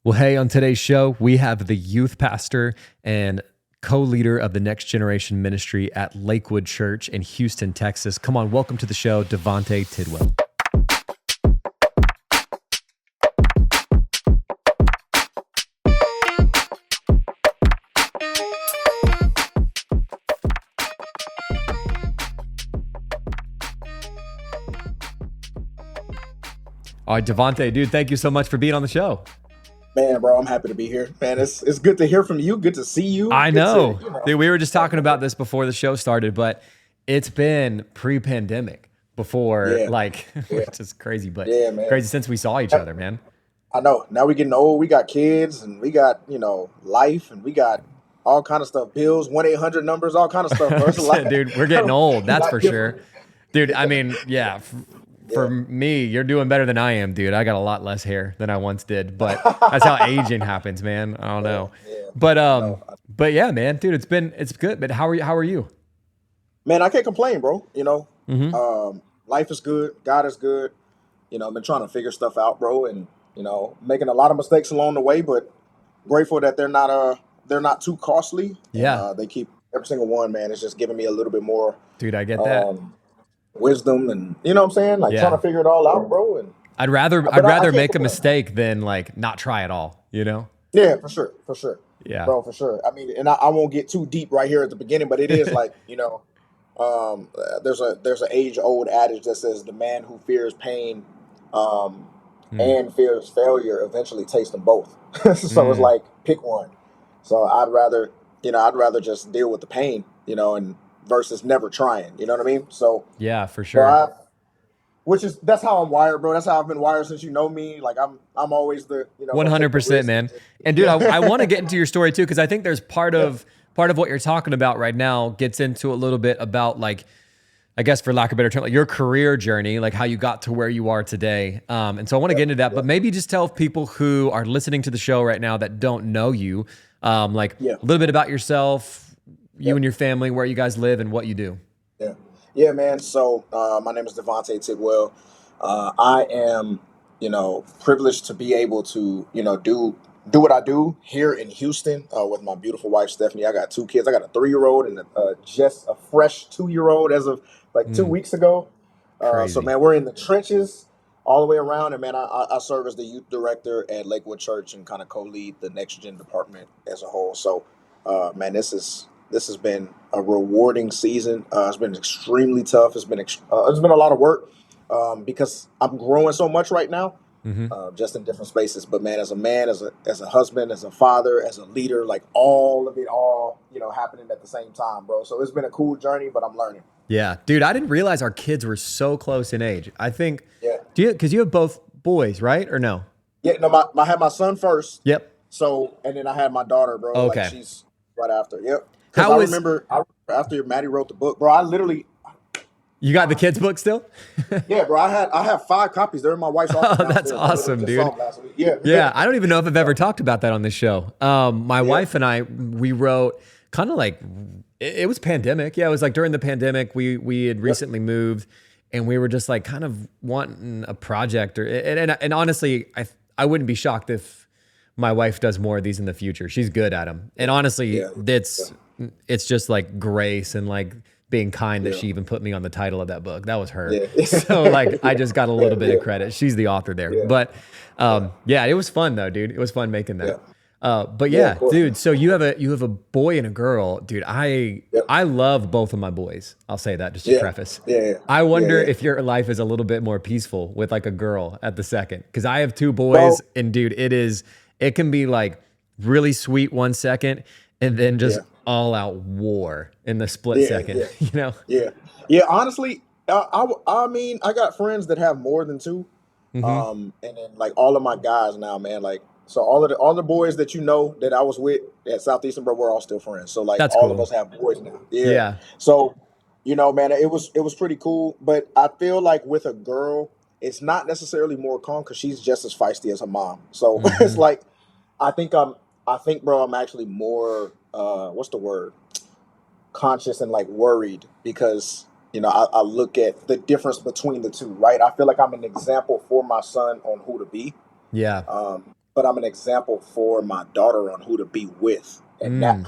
Well, hey, on today's show, we have the youth pastor and co-leader of the Next Generation Ministry at Lakewood Church in Houston, Texas. Come on, welcome to the show, DeVante Tidwell. All right, DeVante, dude, thank you so much for being on the show. Man, bro, I'm happy to be here. Man, it's good to hear from you. Good to see you. I know. Dude, we were just talking about this before the show started, but it's been pre-pandemic before, which is crazy, but crazy since we saw each other, man. I know. Now we're getting old. We got kids and we got, life and we got all kind of stuff. Bills, 1-800 numbers, all kind of stuff. Bro. Dude, we're getting old. That's for sure. Dude, I mean, yeah. For me, you're doing better than I am, dude. I got a lot less hair than I once did, but that's how aging happens, man. I don't know. Yeah. But yeah, man, dude, it's good. But how are you? Man, I can't complain, bro. Life is good. God is good. I've been trying to figure stuff out, bro, and making a lot of mistakes along the way, but grateful that they're not too costly. Yeah. They keep every single one, man. It's just giving me a little bit more. Dude, I get that. Wisdom and what I'm saying? Trying to figure it all out, bro. And I'd rather make a mistake than not try at all, Yeah, for sure. Yeah. Bro, for sure. I mean, and I won't get too deep right here at the beginning, but it is there's an age-old adage that says the man who fears pain and fears failure eventually tastes them both. So it's like, pick one. So I'd rather just deal with the pain, and versus never trying, you know what I mean? So yeah, for sure. That's how I'm wired, bro. That's how I've been wired since you know me. Like I'm always the 100%, man. And dude, I want to get into your story too, because I think there's part of what you're talking about right now gets into a little bit about, like, I guess for lack of a better term, like your career journey, like how you got to where you are today. And so I want to get into that, but maybe just tell people who are listening to the show right now that don't know you, a little bit about yourself, you and your family, where you guys live, and what you do. Yeah, man. So my name is DeVante Tidwell. I am, privileged to be able to, do what I do here in Houston with my beautiful wife, Stephanie. I got 2 kids. I got a 3-year-old and just a fresh 2-year-old as of 2 weeks ago. So, man, we're in the trenches all the way around. And, man, I serve as the youth director at Lakewood Church and kind of co-lead the Next Gen department as a whole. So, man, this has been a rewarding season. It's been extremely tough. It's been a lot of work because I'm growing so much right now, just in different spaces. But man, as a husband, as a father, as a leader, like all of it, happening at the same time, bro. So it's been a cool journey, but I'm learning. Yeah, dude, I didn't realize our kids were so close in age. I think. Yeah. Because you have both boys, right, or no? Yeah, no, I had my son first. Yep. So and then I had my daughter, bro. Okay. Like she's right after. Yep. I remember after Maddie wrote the book, bro, I literally. You got the kids' book still? Yeah, bro. I have 5 copies. They're in my wife's office. Oh, that's awesome, dude. Yeah. I don't even know if I've ever talked about that on this show. My wife and I, we wrote kind of like, it was pandemic. Yeah, it was like during the pandemic, we had recently moved, and we were just like kind of wanting a project. And honestly, I wouldn't be shocked if my wife does more of these in the future. She's good at them. And honestly, it's just like grace and like being kind that she even put me on the title of that book. That was her. Yeah. So like, I just got a little bit of credit. She's the author there. Yeah. But it was fun though, dude. It was fun making that. Yeah. Dude, so you have a boy and a girl, dude. I love both of my boys. I'll say that just to preface. Yeah. I wonder if your life is a little bit more peaceful with like a girl at the second. Cause I have 2 boys and dude, it can be like really sweet 1 second and then just all out war in the split second, Yeah. Honestly, I mean, I got friends that have more than 2. And then like all of my guys now, man, like, so all the boys that that I was with at Southeastern, bro, we're all still friends. So like that's all cool. of us have boys now. Yeah. So, man, it was pretty cool. But I feel like with a girl, it's not necessarily more calm because she's just as feisty as her mom. So it's like, I think, bro, I'm actually more, what's the word? Conscious and like worried because, I look at the difference between the two, right? I feel like I'm an example for my son on who to be. Yeah. but I'm an example for my daughter on who to be with. And Mm.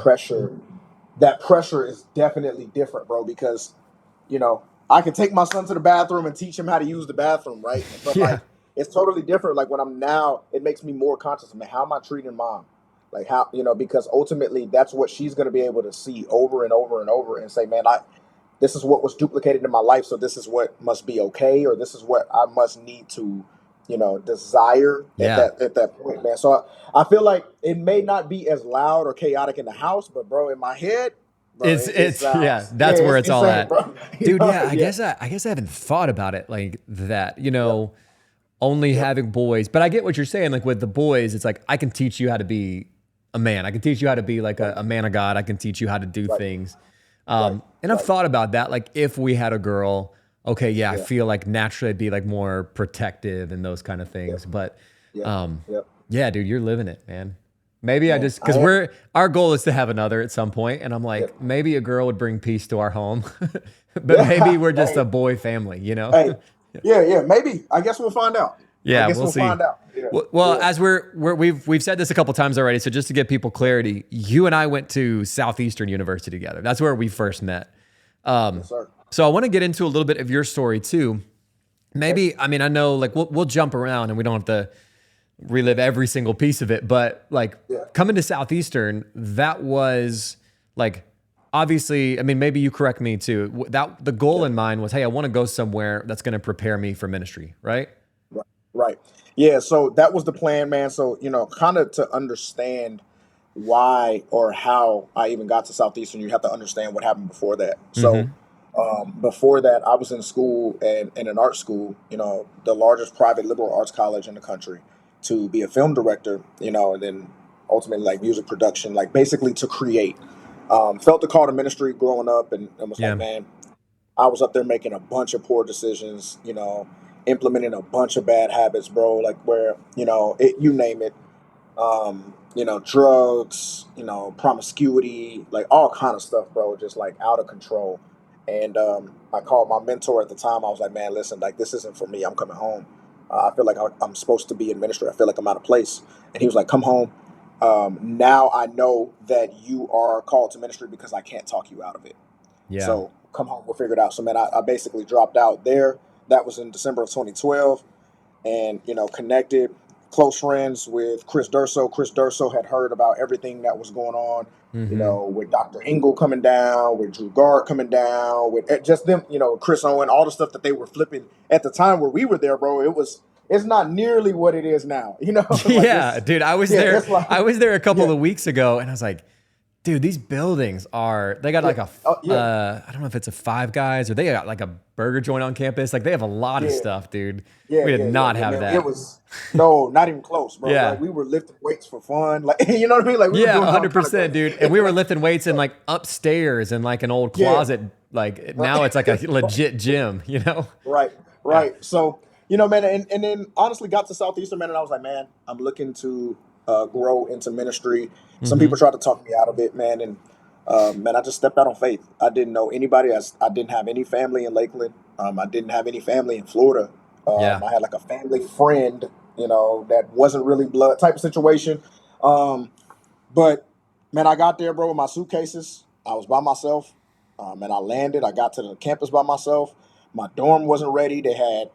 that pressure is definitely different, bro, because, you know, I can take my son to the bathroom and teach him how to use the bathroom, right? But Yeah. like, it's totally different. Like when I'm now, it makes me more conscious of, man, how am I treating mom? Like how, because ultimately that's what she's going to be able to see over and over and over and say, man, this is what was duplicated in my life. So this is what must be okay. Or this is what I must need to, desire Yeah. at that point, man. So I feel like it may not be as loud or chaotic in the house, but bro, in my head, bro, it It's yeah, sounds, that's where it's it's all insane, at. bro. Dude, yeah, Yeah, I guess I haven't thought about it like that, yep, only yep, having boys. But I get what you're saying. Like with the boys, it's like I can teach you how to be a man. I can teach you how to be like right, a man of God. I can teach you how to do right, things. right, And I've right. thought about that. Like if we had a girl, okay, yeah, I Yeah, feel like naturally I'd be like more protective and those kind of yep, things. But yep, um, yep. yeah, dude, you're living it, man. Maybe I Man, just I because am. our goal is to have another at some point, and I'm Yep. like, maybe a girl would bring peace to our home, but maybe Yeah. we're just a Hey, boy family. hey. Yeah, yeah. Maybe. I guess we'll find out. I Yeah, guess we'll we'll see. find out. Yeah, Well, yeah. as we've said this a couple times already, so just to give people clarity, you and I went to Southeastern University together. That's where we first met. Yes, sir. So I want to get into a little bit of your story too. Okay. Maybe I mean I know like we'll jump around and we don't have to relive every single piece of it, but like Yeah. coming to Southeastern, that was like obviously, I mean, maybe you correct me too. That the goal Yeah. in mind was, hey, I want to go somewhere that's going to prepare me for ministry, right? Right. Right. Yeah. So that was the plan, man. So, kind of to understand why or how I even got to Southeastern, you have to understand what happened before that. So, Mm-hmm. before that, I was in school and in an art school, the largest private liberal arts college in the country, to be a film director, and then ultimately like music production, like basically to create. Felt the call to ministry growing up and was like, Yeah. man, I was up there making a bunch of poor decisions, implementing a bunch of bad habits, bro, like where, you name it, drugs, promiscuity, like all kind of stuff, bro, just like out of control. And I called my mentor at the time. I was like, man, listen, like this isn't for me. I'm coming home. I feel like I'm supposed to be in ministry. I feel like I'm out of place. And he was like, come home. Now I know that you are called to ministry because I can't talk you out of it. Yeah. So come home, we'll figure it out. So man, I basically dropped out there. That was in December of 2012, and connected, close friends with Chris Durso. Chris Durso had heard about everything that was going on, Mm-hmm. with Dr. Engel coming down, with Drew Gard coming down, with just them, Chris Owen, all the stuff that they were flipping at the time where we were there, bro. It's not nearly what it is now, like Yeah, it's dude, yeah, it's like I was there a couple yeah, of weeks ago and I was like, dude, these buildings they got yeah, like yeah, I don't know if it's a Five Guys or they got like a burger joint on campus. Like they have a lot of yeah. stuff, dude. Yeah, We did yeah, yeah, not yeah, have man. It that. was no, not even close, bro. Like Yeah. we were lifting weights for fun, like you know what I mean. Like we were Yeah, doing all kind of 100%, crazy dude. And shit. we were Like, lifting weights in like upstairs in like an old yeah, closet. Like right, now it's like a legit gym? right, Yeah. right. So man, and then honestly got to Southeastern, man, and I was like, man, I'm looking to grow into ministry. Some Mm-hmm. people tried to talk me out of it, man, and man, I just stepped out on faith. I didn't know anybody. I didn't have any family in Lakeland. I didn't have any family in Florida. Yeah. I had like a family friend, that wasn't really blood type of situation. Um, but man, I got there, bro, with my suitcases. I was by myself, and I landed. I got to the campus by myself. My dorm wasn't ready. They had,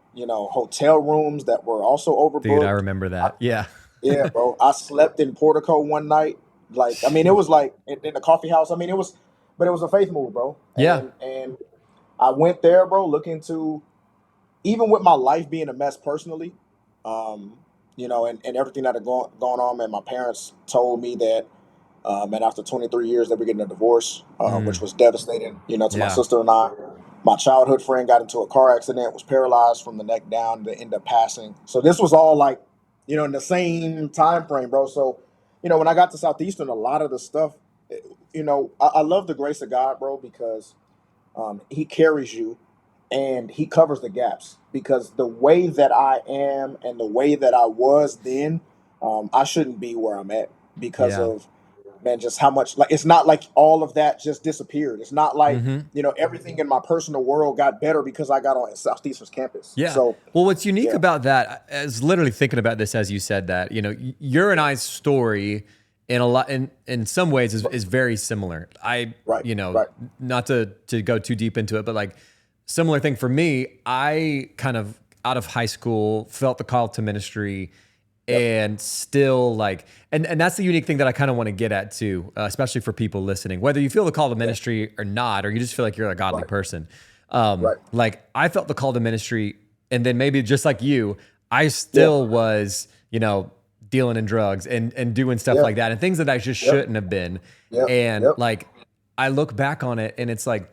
hotel rooms that were also Dude, I overbooked. remember I, that. Yeah. yeah, bro. I slept in Portico one night. Like, I mean, it was like in the coffee house. I mean, but it was a faith move, bro. Yeah. And I went there, bro, looking to, even with my life being a mess personally, um, and everything that had gone on, man, my parents told me that, man, after 23 years, they were getting a divorce, which Mm, was devastating, to my yeah. sister and I. My childhood friend got into a car accident, was paralyzed from the neck down, they ended up passing. So this was all like, in the same time frame, bro. So, when I got to Southeastern, a lot of the stuff, I love the grace of God, bro, because he carries you and he covers the gaps, because the way that I am and the way that I was then, I shouldn't be where I'm at because Yeah. of man, just how much, like, it's not like all of that just disappeared. It's not like, Hmm. everything in my personal world got better because I got on Southeastern's campus. Yeah. So, Well, what's unique yeah, about that is literally thinking about this as you said that, your and I's story in some ways is very similar. right, right, Not to go too deep into it, but like similar thing for me, I kind of out of high school felt the call to ministry yep, and still like, and that's the unique thing that I kind of want to get at too, especially for people listening, whether you feel the call to yeah, ministry or not, or you just feel like you're a godly right, person. right, Like I felt the call to ministry, and then maybe just like you, I yeah, still was, dealing in drugs and doing stuff yeah, like that and things that I just yep, shouldn't have been. yep, And yep, like I look back on it and it's like,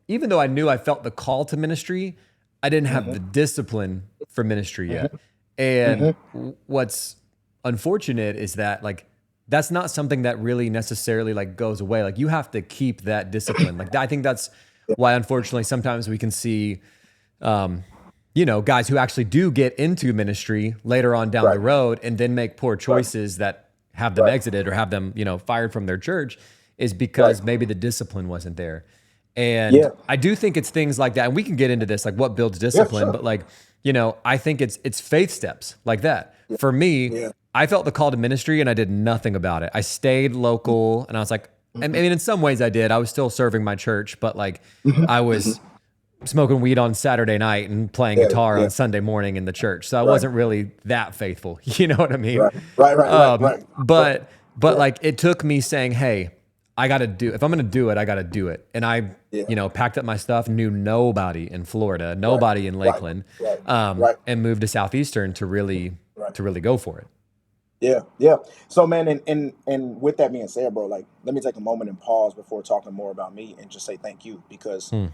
even though I knew I felt the call to ministry, I didn't have hmm the discipline for ministry yet. hmm And hmm what's unfortunate is that like that's not something that really necessarily like goes away. Like you have to keep that discipline. Like I think that's why unfortunately sometimes we can see um, guys who actually do get into ministry later on down the right, road and then make poor right, choices that have them right, exited or have them, fired from their church is right, because maybe the discipline wasn't there. And yeah, I do think it's things like that. And we can get into this, like what builds yeah, for discipline, sure, but like, I think it's faith steps like that. yeah, For me, yeah, I felt the call to ministry and I did nothing about it. I stayed local and I was like, I hmm mean, in some ways I did. I was still serving my church, but like hmm I hmm was smoking weed on Saturday night and playing yeah, guitar yeah, on Sunday morning in the church. So I right, wasn't really that faithful. You know what I mean? right, right, right, right, right, right, But yeah, like it took me saying, "Hey, I got to do. If I'm going to do it, I got to do it." And I, yeah, packed up my stuff, knew nobody in Florida, right, nobody in right, Lakeland, right, right, and moved to Southeastern to right. really go for it. Yeah, yeah. So, man, and with that being said, bro, like, let me take a moment and pause before talking more about me and just say thank you because Hmm.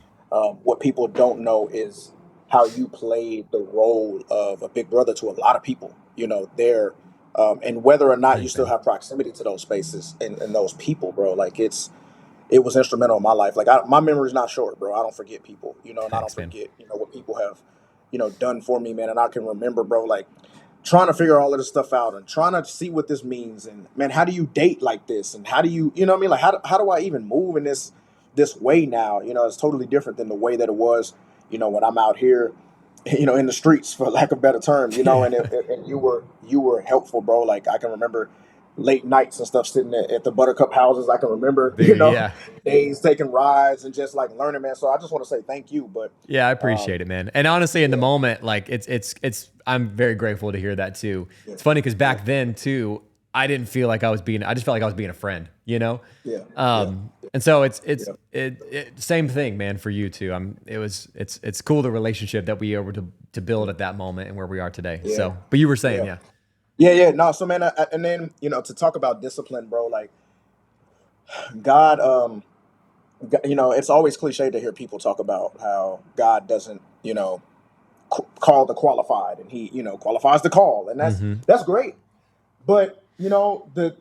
what people don't know is how you played the role of a big brother to a lot of people. There, and whether or not you Thanks, still man. have proximity to those spaces and those people, bro. Like, it was instrumental in my life. Like, my memory's not short, bro. I don't forget people, and I don't Thanks, man. forget, what people have, done for me, man. And I can remember, bro, like trying to figure all of this stuff out and trying to see what this means. And man, how do you date like this? And how do you know what I mean? Like, how do I even move in this way now? It's totally different than the way that it was, when I'm out here, in the streets, for lack of a better term, Yeah. and you were helpful, bro. Like, I can remember late nights and stuff sitting at the Buttercup houses. I can remember, Dude, yeah. days taking rides and just like learning, man. So I just want to say thank you. But Yeah, I um, appreciate it, man. And honestly, in the yeah, moment, like I'm very grateful to hear that too. yeah, It's funny because yeah, back then too, I didn't feel like I just felt like I was being a friend, you know? yeah, yeah, And so yeah, same thing, man, for you too. It's cool the relationship that we were able to build at that moment and where we are today. yeah, So, but you were saying, yeah. yeah, Yeah, yeah, no. So, man, and then to talk about discipline, bro. Like, God, it's always cliche to hear people talk about how God doesn't, call the qualified, and He, qualifies the call, and that's hmm that's great. But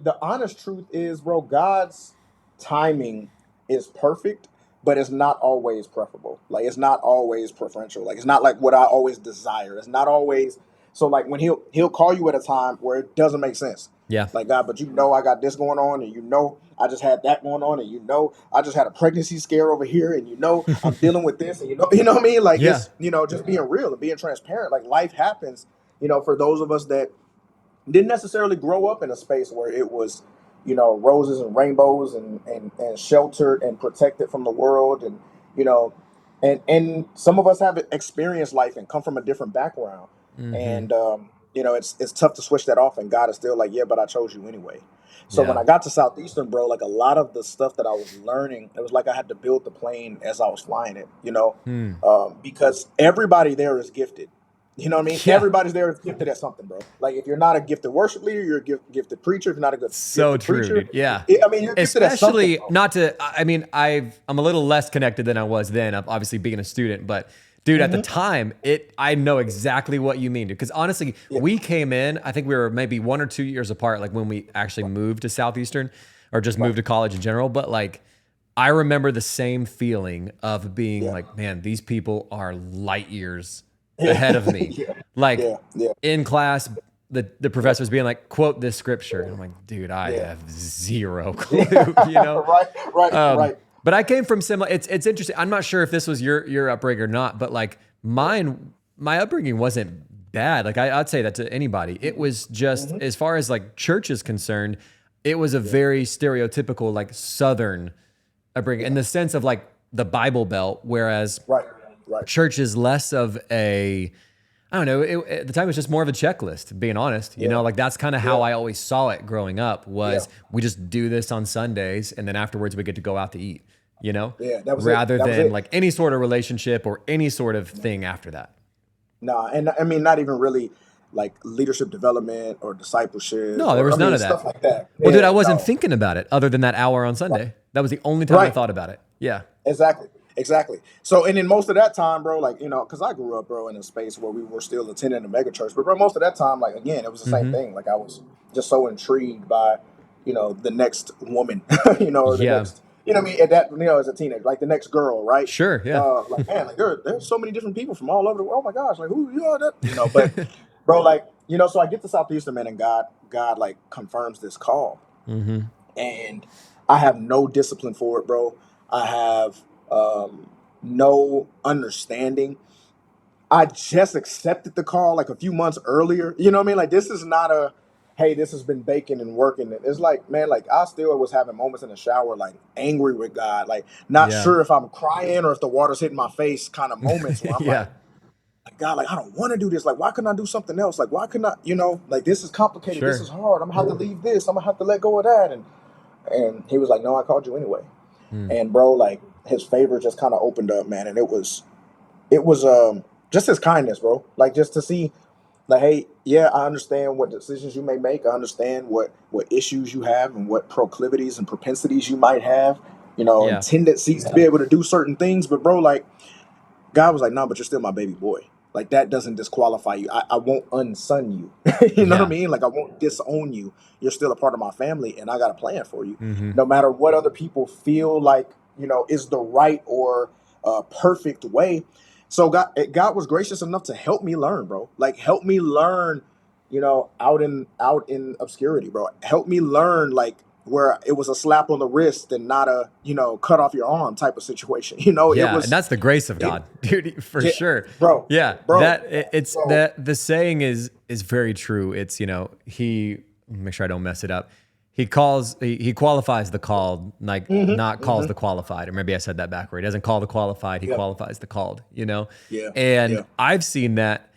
the honest truth is, bro, God's timing is perfect, but it's not always preferable. Like, it's not always preferential. Like, it's not like what I always desire. It's not always so. Like, when he'll call you at a time where it doesn't make sense. yeah, Like, God, but I got this going on, and I just had that going on, and I just had a pregnancy scare over here, and I'm dealing with this, and you know what I mean? Like, yeah, it's just being real and being transparent. Like, life happens, for those of us that didn't necessarily grow up in a space where it was, roses and rainbows and sheltered and protected from the world. And, you know, and some of us have experienced life and come from a different background. hmm And, it's tough to switch that off. And God is still like, yeah, but I chose you anyway. So when yeah, I got to Southeastern, bro, like a lot of the stuff that I was learning, it was like I had to build the plane as I was flying it, hmm. because everybody there is gifted. You know what I mean? Yeah. Everybody's there is gifted at something, bro. Like, if you're not a gifted worship leader, you're a gifted preacher. If you're not a good So gifted true, preacher, dude. Yeah. I mean, you're gifted at something, Especially bro. not to, I mean, I'm a little less connected than I was then, obviously being a student, but dude, at the Hmm. time, I know exactly what you mean, dude. Because honestly, Yeah, we came in, I think we were maybe 1 or 2 years apart, like when we actually moved to Southeastern or just right. moved to college in general. But like, I remember the same feeling of being Yeah, like, man, these people are light years yeah, ahead of me. yeah, Like yeah, yeah, in class, the professors being like, quote this scripture. And I'm like, dude, I Yeah. have zero clue, you know? Right. But I came from similar, it's interesting. I'm not sure if this was your upbringing or not, but like my upbringing wasn't bad. Like I'd say that to anybody. It was just, as far as like church is concerned, it was a very stereotypical like Southern upbringing in the sense of like the Bible Belt, whereas Right. church is less of a, I don't know, at the time it was just more of a checklist, being honest. You know, like that's kind of how I always saw it growing up was we just do this on Sundays and then afterwards we get to go out to eat, you know? Yeah, that was rather it. That was than it. like any sort of relationship or any sort of thing after that. Nah, and I mean, not even really like leadership development or discipleship. No, there was none of that. Stuff like that. Well, dude, Yeah, I wasn't no. thinking about it other than that hour on Sunday. That was the only time I Right. thought about it. Yeah. Exactly. So, and then most of that time, bro, like, you know, because I grew up, bro, in a space where we were still attending a mega church. But, bro, most of that time, like, again, it was the same thing. Like, I was just so intrigued by, you know, the next woman, you know, or the next, you know what I mean? At that, you know, as a teenager, like the next girl, right? Sure. Yeah. Like, man, like, there's so many different people from all over the world. Oh, my gosh. Like, who, you know, that, you know, but, bro, like, you know, so I get to Southeastern, man, and God, like, confirms this call. And I have no discipline for it, bro. I have no understanding. I just accepted the call like a few months earlier. You know what I mean? Like, this is not a, hey, this has been baking and working. It's like, man, like I still was having moments in the shower, like angry with God, like not sure if I'm crying or if the water's hitting my face kind of moments where I'm like, God, like, I don't want to do this. Like, why couldn't I do something else? Like, why couldn't I, you know, like, this is complicated. This is hard. I'm gonna have to leave this. I'm gonna have to let go of that. And he was like, no, I called you anyway. And bro, like his favor just kind of opened up, man. And it was just his kindness, bro. Like just to see like, hey, yeah, I understand what decisions you may make. I understand what issues you have and what proclivities and propensities you might have, you know, and tendencies to be able to do certain things. But bro, like God was like, no, but you're still my baby boy. Like that doesn't disqualify you. I won't unson you. You know what I mean? Like I won't disown you. You're still a part of my family and I got a plan for you. No matter what other people feel like, you know, is the right or perfect way. So God was gracious enough to help me learn, bro. Like help me learn, you know, out in obscurity, bro. Help me learn like where it was a slap on the wrist and not a, you know, cut off your arm type of situation. You know, yeah, it was, and that's the grace of God, dude, for sure, bro. Yeah, bro, it's that the saying is very true. It's, you know, make sure I don't mess it up. He qualifies the called, like not calls the qualified, or maybe I said that backward. He doesn't call the qualified, he qualifies the called. You know, and I've seen that.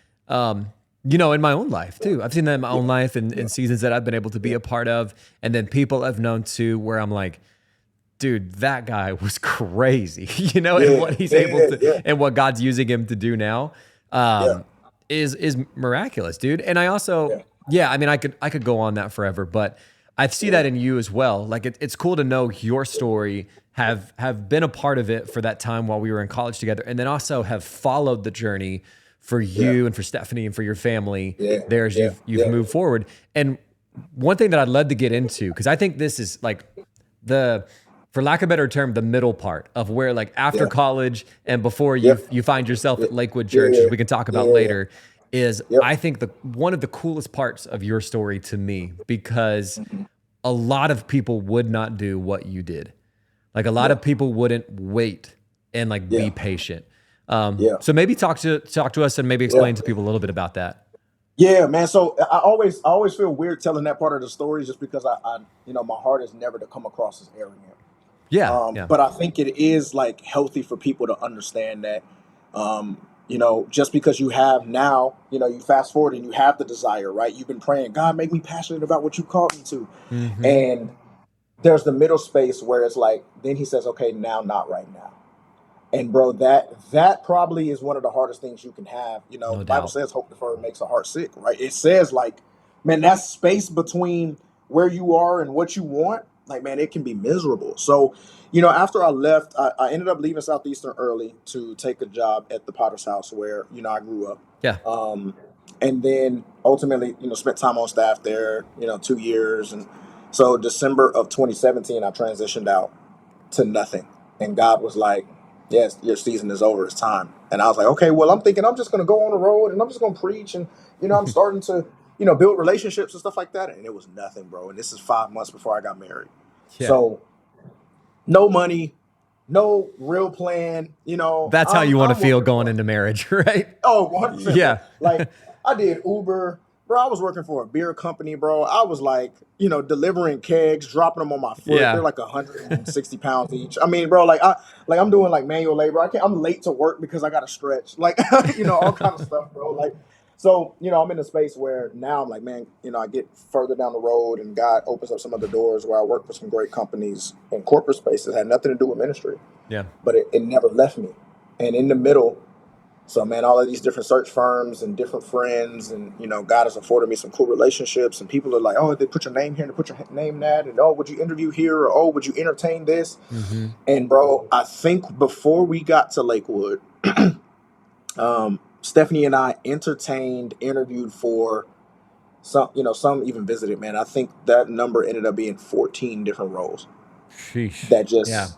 You know, in my own life too. I've seen that in my own life and in seasons that I've been able to be a part of. And then people I've known too, where I'm like, dude, that guy was crazy, you know, and what he's able to, and what God's using him to do now, is miraculous, dude. And I also, I mean, I could go on that forever, but I see that in you as well. Like it's cool to know your story, have been a part of it for that time while we were in college together. And then also have followed the journey for you and for Stephanie and for your family there as you've moved forward. And one thing that I'd love to get into, because I think this is like for lack of a better term, the middle part of where like after college and before you find yourself at Lakewood Church, which we can talk about later, is I think one of the coolest parts of your story to me, because a lot of people would not do what you did. Like a lot of people wouldn't wait and like be patient. So maybe talk to us and maybe explain to people a little bit about that. Yeah, man. So I always feel weird telling that part of the story just because I you know, my heart is never to come across as arrogant. But I think it is like healthy for people to understand that, you know, just because you have now, you know, you fast forward and you have the desire, right? You've been praying, God, make me passionate about what you called me to. And there's the middle space where it's like, then he says, okay, now, not right now. And bro, that probably is one of the hardest things you can have. You know, the Bible says hope deferred makes a heart sick, right? It says like, man, that space between where you are and what you want, like, man, it can be miserable. So, you know, after I left, I ended up leaving Southeastern early to take a job at the Potter's House where, you know, I grew up. And then ultimately, you know, spent time on staff there, you know, 2 years. And so December of 2017, I transitioned out to nothing. And God was like, yes, your season is over. It's time. And I was like, okay, well, I'm thinking I'm just going to go on the road and I'm just going to preach. And, you know, I'm starting to build relationships and stuff like that. And it was nothing, bro. And this is 5 months before I got married. Yeah. So no money, no real plan. That's how you want to I'm feel working going for into marriage, right? 100%. Bro. Yeah. Like I did Uber, bro. I was working for a beer company, bro. I was like, delivering kegs, dropping them on my foot. Yeah. They're like 160 pounds each. I mean, bro, I'm doing like manual labor. I'm late to work because I got to stretch, like, all kind of stuff, bro. Like, so, I'm in a space where now I'm like, man, I get further down the road and God opens up some other doors where I work for some great companies in corporate spaces. Had nothing to do with ministry, Yeah. but it never left me. And in the middle, so, man, all of these different search firms and different friends, and God has afforded me some cool relationships. And people are like, "Oh, they put your name here, and they put your name in that, and oh, would you interview here, or oh, would you entertain this?" Mm-hmm. And bro, I think before we got to Lakewood, Stephanie and I interviewed for some even visited. Man, I think that number ended up being 14 different roles Sheesh. that just Yeah.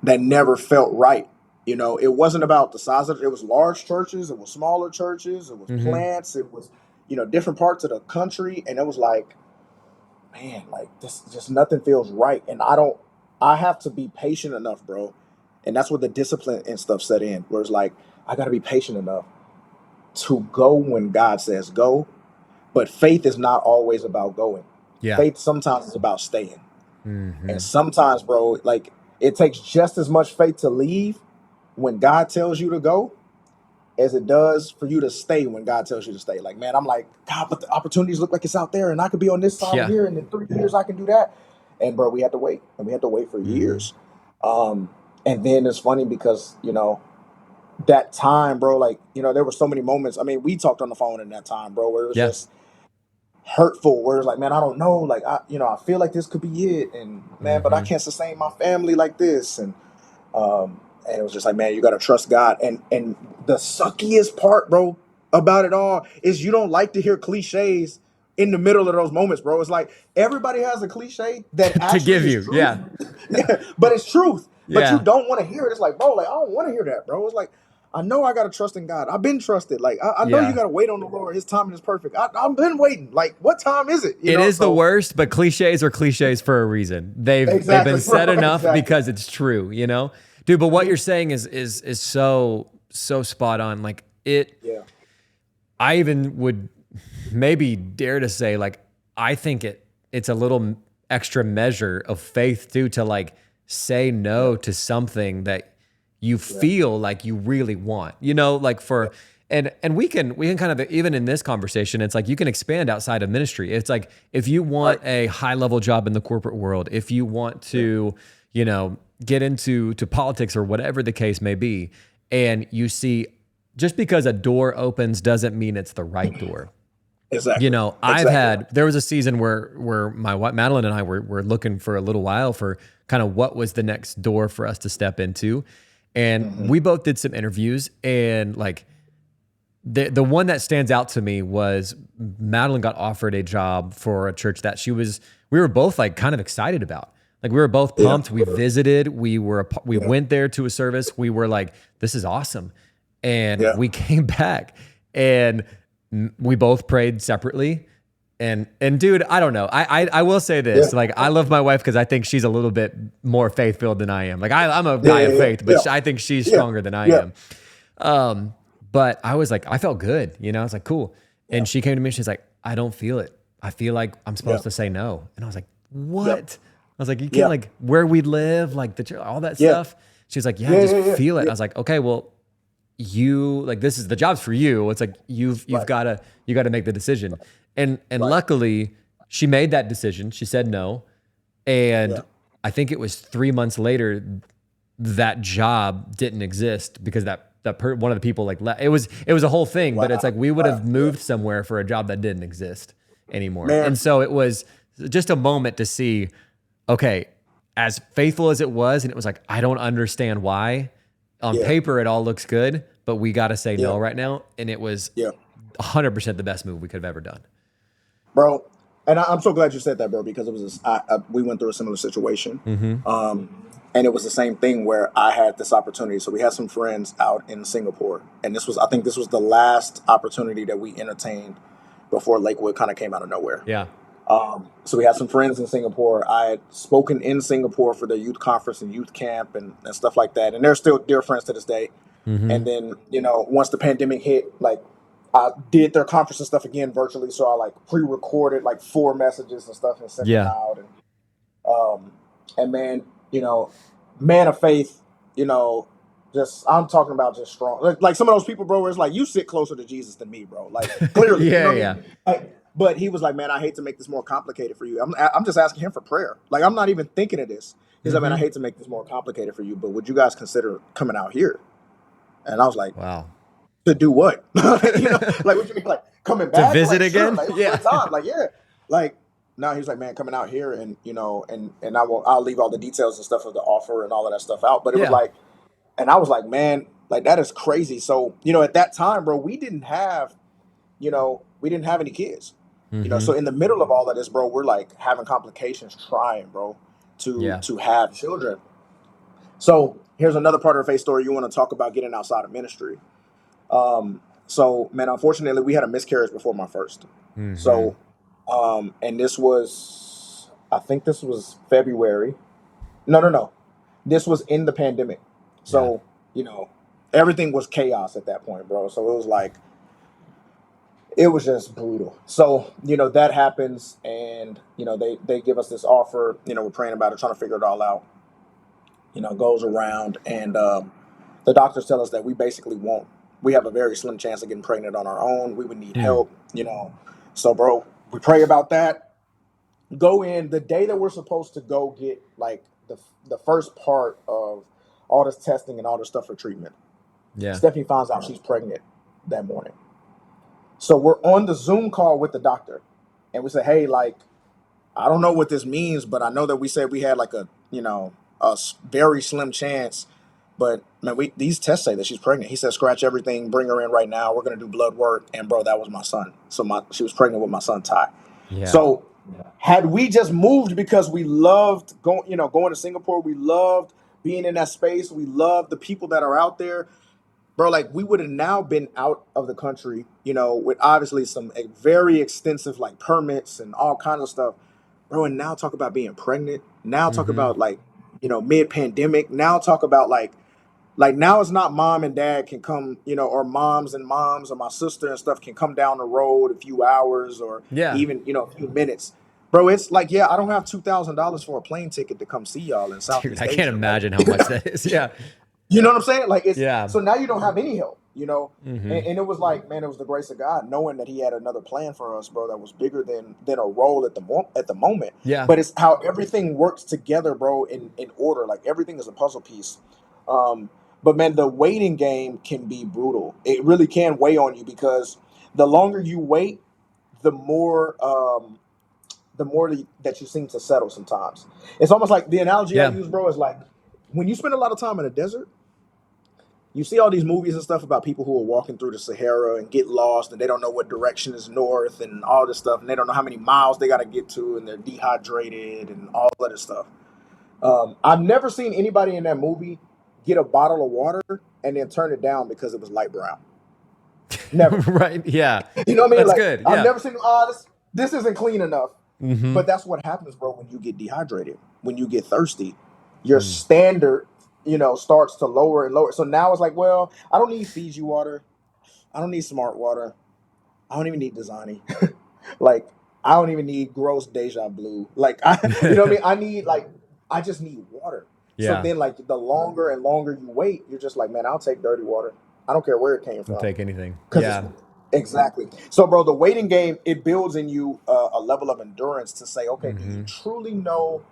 that never felt right. It wasn't about the size of it. It was large churches. It was smaller churches. It was Mm-hmm. plants. It was, different parts of the country. And it was like, man, like this, just nothing feels right. And I have to be patient enough, bro. And that's where the discipline and stuff set in, where it's like, I got to be patient enough to go when God says go. But faith is not always about going. Yeah. Faith sometimes is about staying. Mm-hmm. And sometimes, bro, like it takes just as much faith to leave when God tells you to go as it does for you to stay when God tells you to stay. Like, man, I'm like, God, but the opportunities look like it's out there and I could be on this side Yeah. here, and in 3 years I can do that. And bro, we had to wait, and we had to wait for Mm-hmm. years. And then it's funny because, that time, bro, like, there were so many moments. I mean, we talked on the phone in that time, bro, where it was Yeah. just hurtful, where it's like, man, I don't know. Like, I feel like this could be it. And man, but I Mm-hmm. can't sustain my family like this. And it was just like, man, you got to trust God. And the suckiest part, bro, about it all is you don't like to hear cliches in the middle of those moments, bro. It's like everybody has a cliche that To actually give is you, truth. yeah. Yeah, but it's truth. But Yeah. you don't want to hear it. It's like, bro, like I don't want to hear that, bro. It's like, I know I got to trust in God. I've been trusted. Like, I know Yeah. you got to wait on the Lord. His timing is perfect. I've been waiting. Like, what time is it? It is the worst, but cliches are cliches for a reason. They've Exactly, been said bro, enough exactly. because it's true, dude. But what you're saying is so spot on. Like it, Yeah. I even would maybe dare to say, like, I think it's a little extra measure of faith too, to like say no to something that you feel like you really want, like for, and we can kind of, even in this conversation, it's like you can expand outside of ministry. It's like, if you want a high level job in the corporate world, if you want to, get into politics or whatever the case may be, and you see, just because a door opens doesn't mean it's the right door. Exactly. There was a season where my wife, Madeline, and I were looking for a little while for kind of what was the next door for us to step into. And we both did some interviews, and like the one that stands out to me was Madeline got offered a job for a church that we were both like kind of excited about. Like we were both pumped. We visited, we went there to a service. We were like, this is awesome. And we came back and we both prayed separately. And dude, I don't know. I will say this. Like, I love my wife because I think she's a little bit more faith-filled than I am. Like I'm a guy of faith, but I think she's stronger than I am. But I was like, I felt good. I was like, cool. And she came to me and she's like, I don't feel it. I feel like I'm supposed to say no. And I was like, what? I was like, you can't, like where we live, like all that stuff. She's like, I just feel it. I was like, okay, well, you like, this is the job's for you. It's like, you've got to make the decision. And luckily she made that decision. She said no. And I think it was 3 months later that job didn't exist because one of the people like it was a whole thing, but it's like we would have moved somewhere for a job that didn't exist anymore. Man. And so it was just a moment to see, okay, as faithful as it was, and it was like, I don't understand why. On paper, it all looks good, but we got to say no right now. And it was 100% the best move we could have ever done. Bro, and I'm so glad you said that, bro, because it was we went through a similar situation. And it was the same thing where I had this opportunity. So we had some friends out in Singapore, and I think this was the last opportunity that we entertained before Lakewood kind of came out of nowhere. Yeah. So we had some friends in Singapore. I had spoken in Singapore for their youth conference and youth camp and stuff like that. And they're still dear friends to this day. And then, once the pandemic hit, like I did their conference and stuff again virtually. So I like pre-recorded like 4 messages and stuff and sent them out. And man, man of faith, just I'm talking about just strong. Like some of those people, bro, where it's like you sit closer to Jesus than me, bro. Like clearly, Yeah. Like, but he was like, man, I hate to make this more complicated for you. I'm just asking him for prayer. Like I'm not even thinking of this. He's like, man, I hate to make this more complicated for you, but would you guys consider coming out here? And I was like, wow. To do what? Like what you mean, like coming back to visit like, again? Sure, like, Yeah. time. Like like. No, he was like, man, coming out here and and I'll leave all the details and stuff of the offer and all of that stuff out. But it was like, and I was like, man, like that is crazy. So, at that time, bro, we didn't have any kids. So in the middle of all of this, bro, we're like having complications trying, bro, to have children. So here's another part of the faith story you want to talk about getting outside of ministry. So man, unfortunately we had a miscarriage before my first. So and I think this was February. No. This was in the pandemic. So, everything was chaos at that point, bro. So it was like, it was just brutal. So, that happens and, they give us this offer, we're praying about it, trying to figure it all out, goes around and the doctors tell us that we have a very slim chance of getting pregnant on our own. We would need help, So, bro, we pray about that, go in the day that we're supposed to go get like the first part of all this testing and all this stuff for treatment. Yeah. Stephanie finds out she's pregnant that morning. So we're on the Zoom call with the doctor and we say, hey, like, I don't know what this means, but I know that we said we had like a very slim chance, but man, these tests say that she's pregnant. He said, scratch everything, bring her in right now. We're going to do blood work. And bro, that was my son. So she was pregnant with my son, Ty. Yeah. So had we just moved because we loved going to Singapore, we loved being in that space, we loved the people that are out there, bro, like we would have now been out of the country, with obviously some very extensive like permits and all kinds of stuff, bro. And now talk about being pregnant. Now talk about like, mid-pandemic. Now talk about like now it's not mom and dad can come, or moms and moms or my sister and stuff can come down the road a few hours or even, a few minutes. Bro, it's like, I don't have $2,000 for a plane ticket to come see y'all in Southeast Asia. I can't imagine how much that is. Yeah. You know what I'm saying? Like, so now you don't have any help, and it was like, man, it was the grace of God knowing that he had another plan for us, bro, that was bigger than a role at the moment. Yeah. But it's how everything works together, bro, in order. Like everything is a puzzle piece. But man, the waiting game can be brutal. It really can weigh on you because the longer you wait, the more that you seem to settle sometimes. It's almost like the analogy I use, bro, is like when you spend a lot of time in a desert, you see all these movies and stuff about people who are walking through the Sahara and get lost and they don't know what direction is north and all this stuff. And they don't know how many miles they got to get to and they're dehydrated and all of this stuff. I've never seen anybody in that movie get a bottle of water and then turn it down because it was light brown. Never. Right. Yeah. You know what I mean? That's like, good. Yeah. I've never seen, this isn't clean enough. But that's what happens, bro, when you get dehydrated, when you get thirsty, your standard, starts to lower and lower. So now it's like, well, I don't need Fiji water. I don't need smart water. I don't even need Dasani. Like, I don't even need gross Deja Blue. Like, you know what I mean? I just need water. Yeah. So then, like, the longer and longer you wait, you're just like, man, I'll take dirty water. I don't care where it came from. I'll take anything. Yeah. Exactly. So, bro, the waiting game, it builds in you a level of endurance to say, okay, do you truly know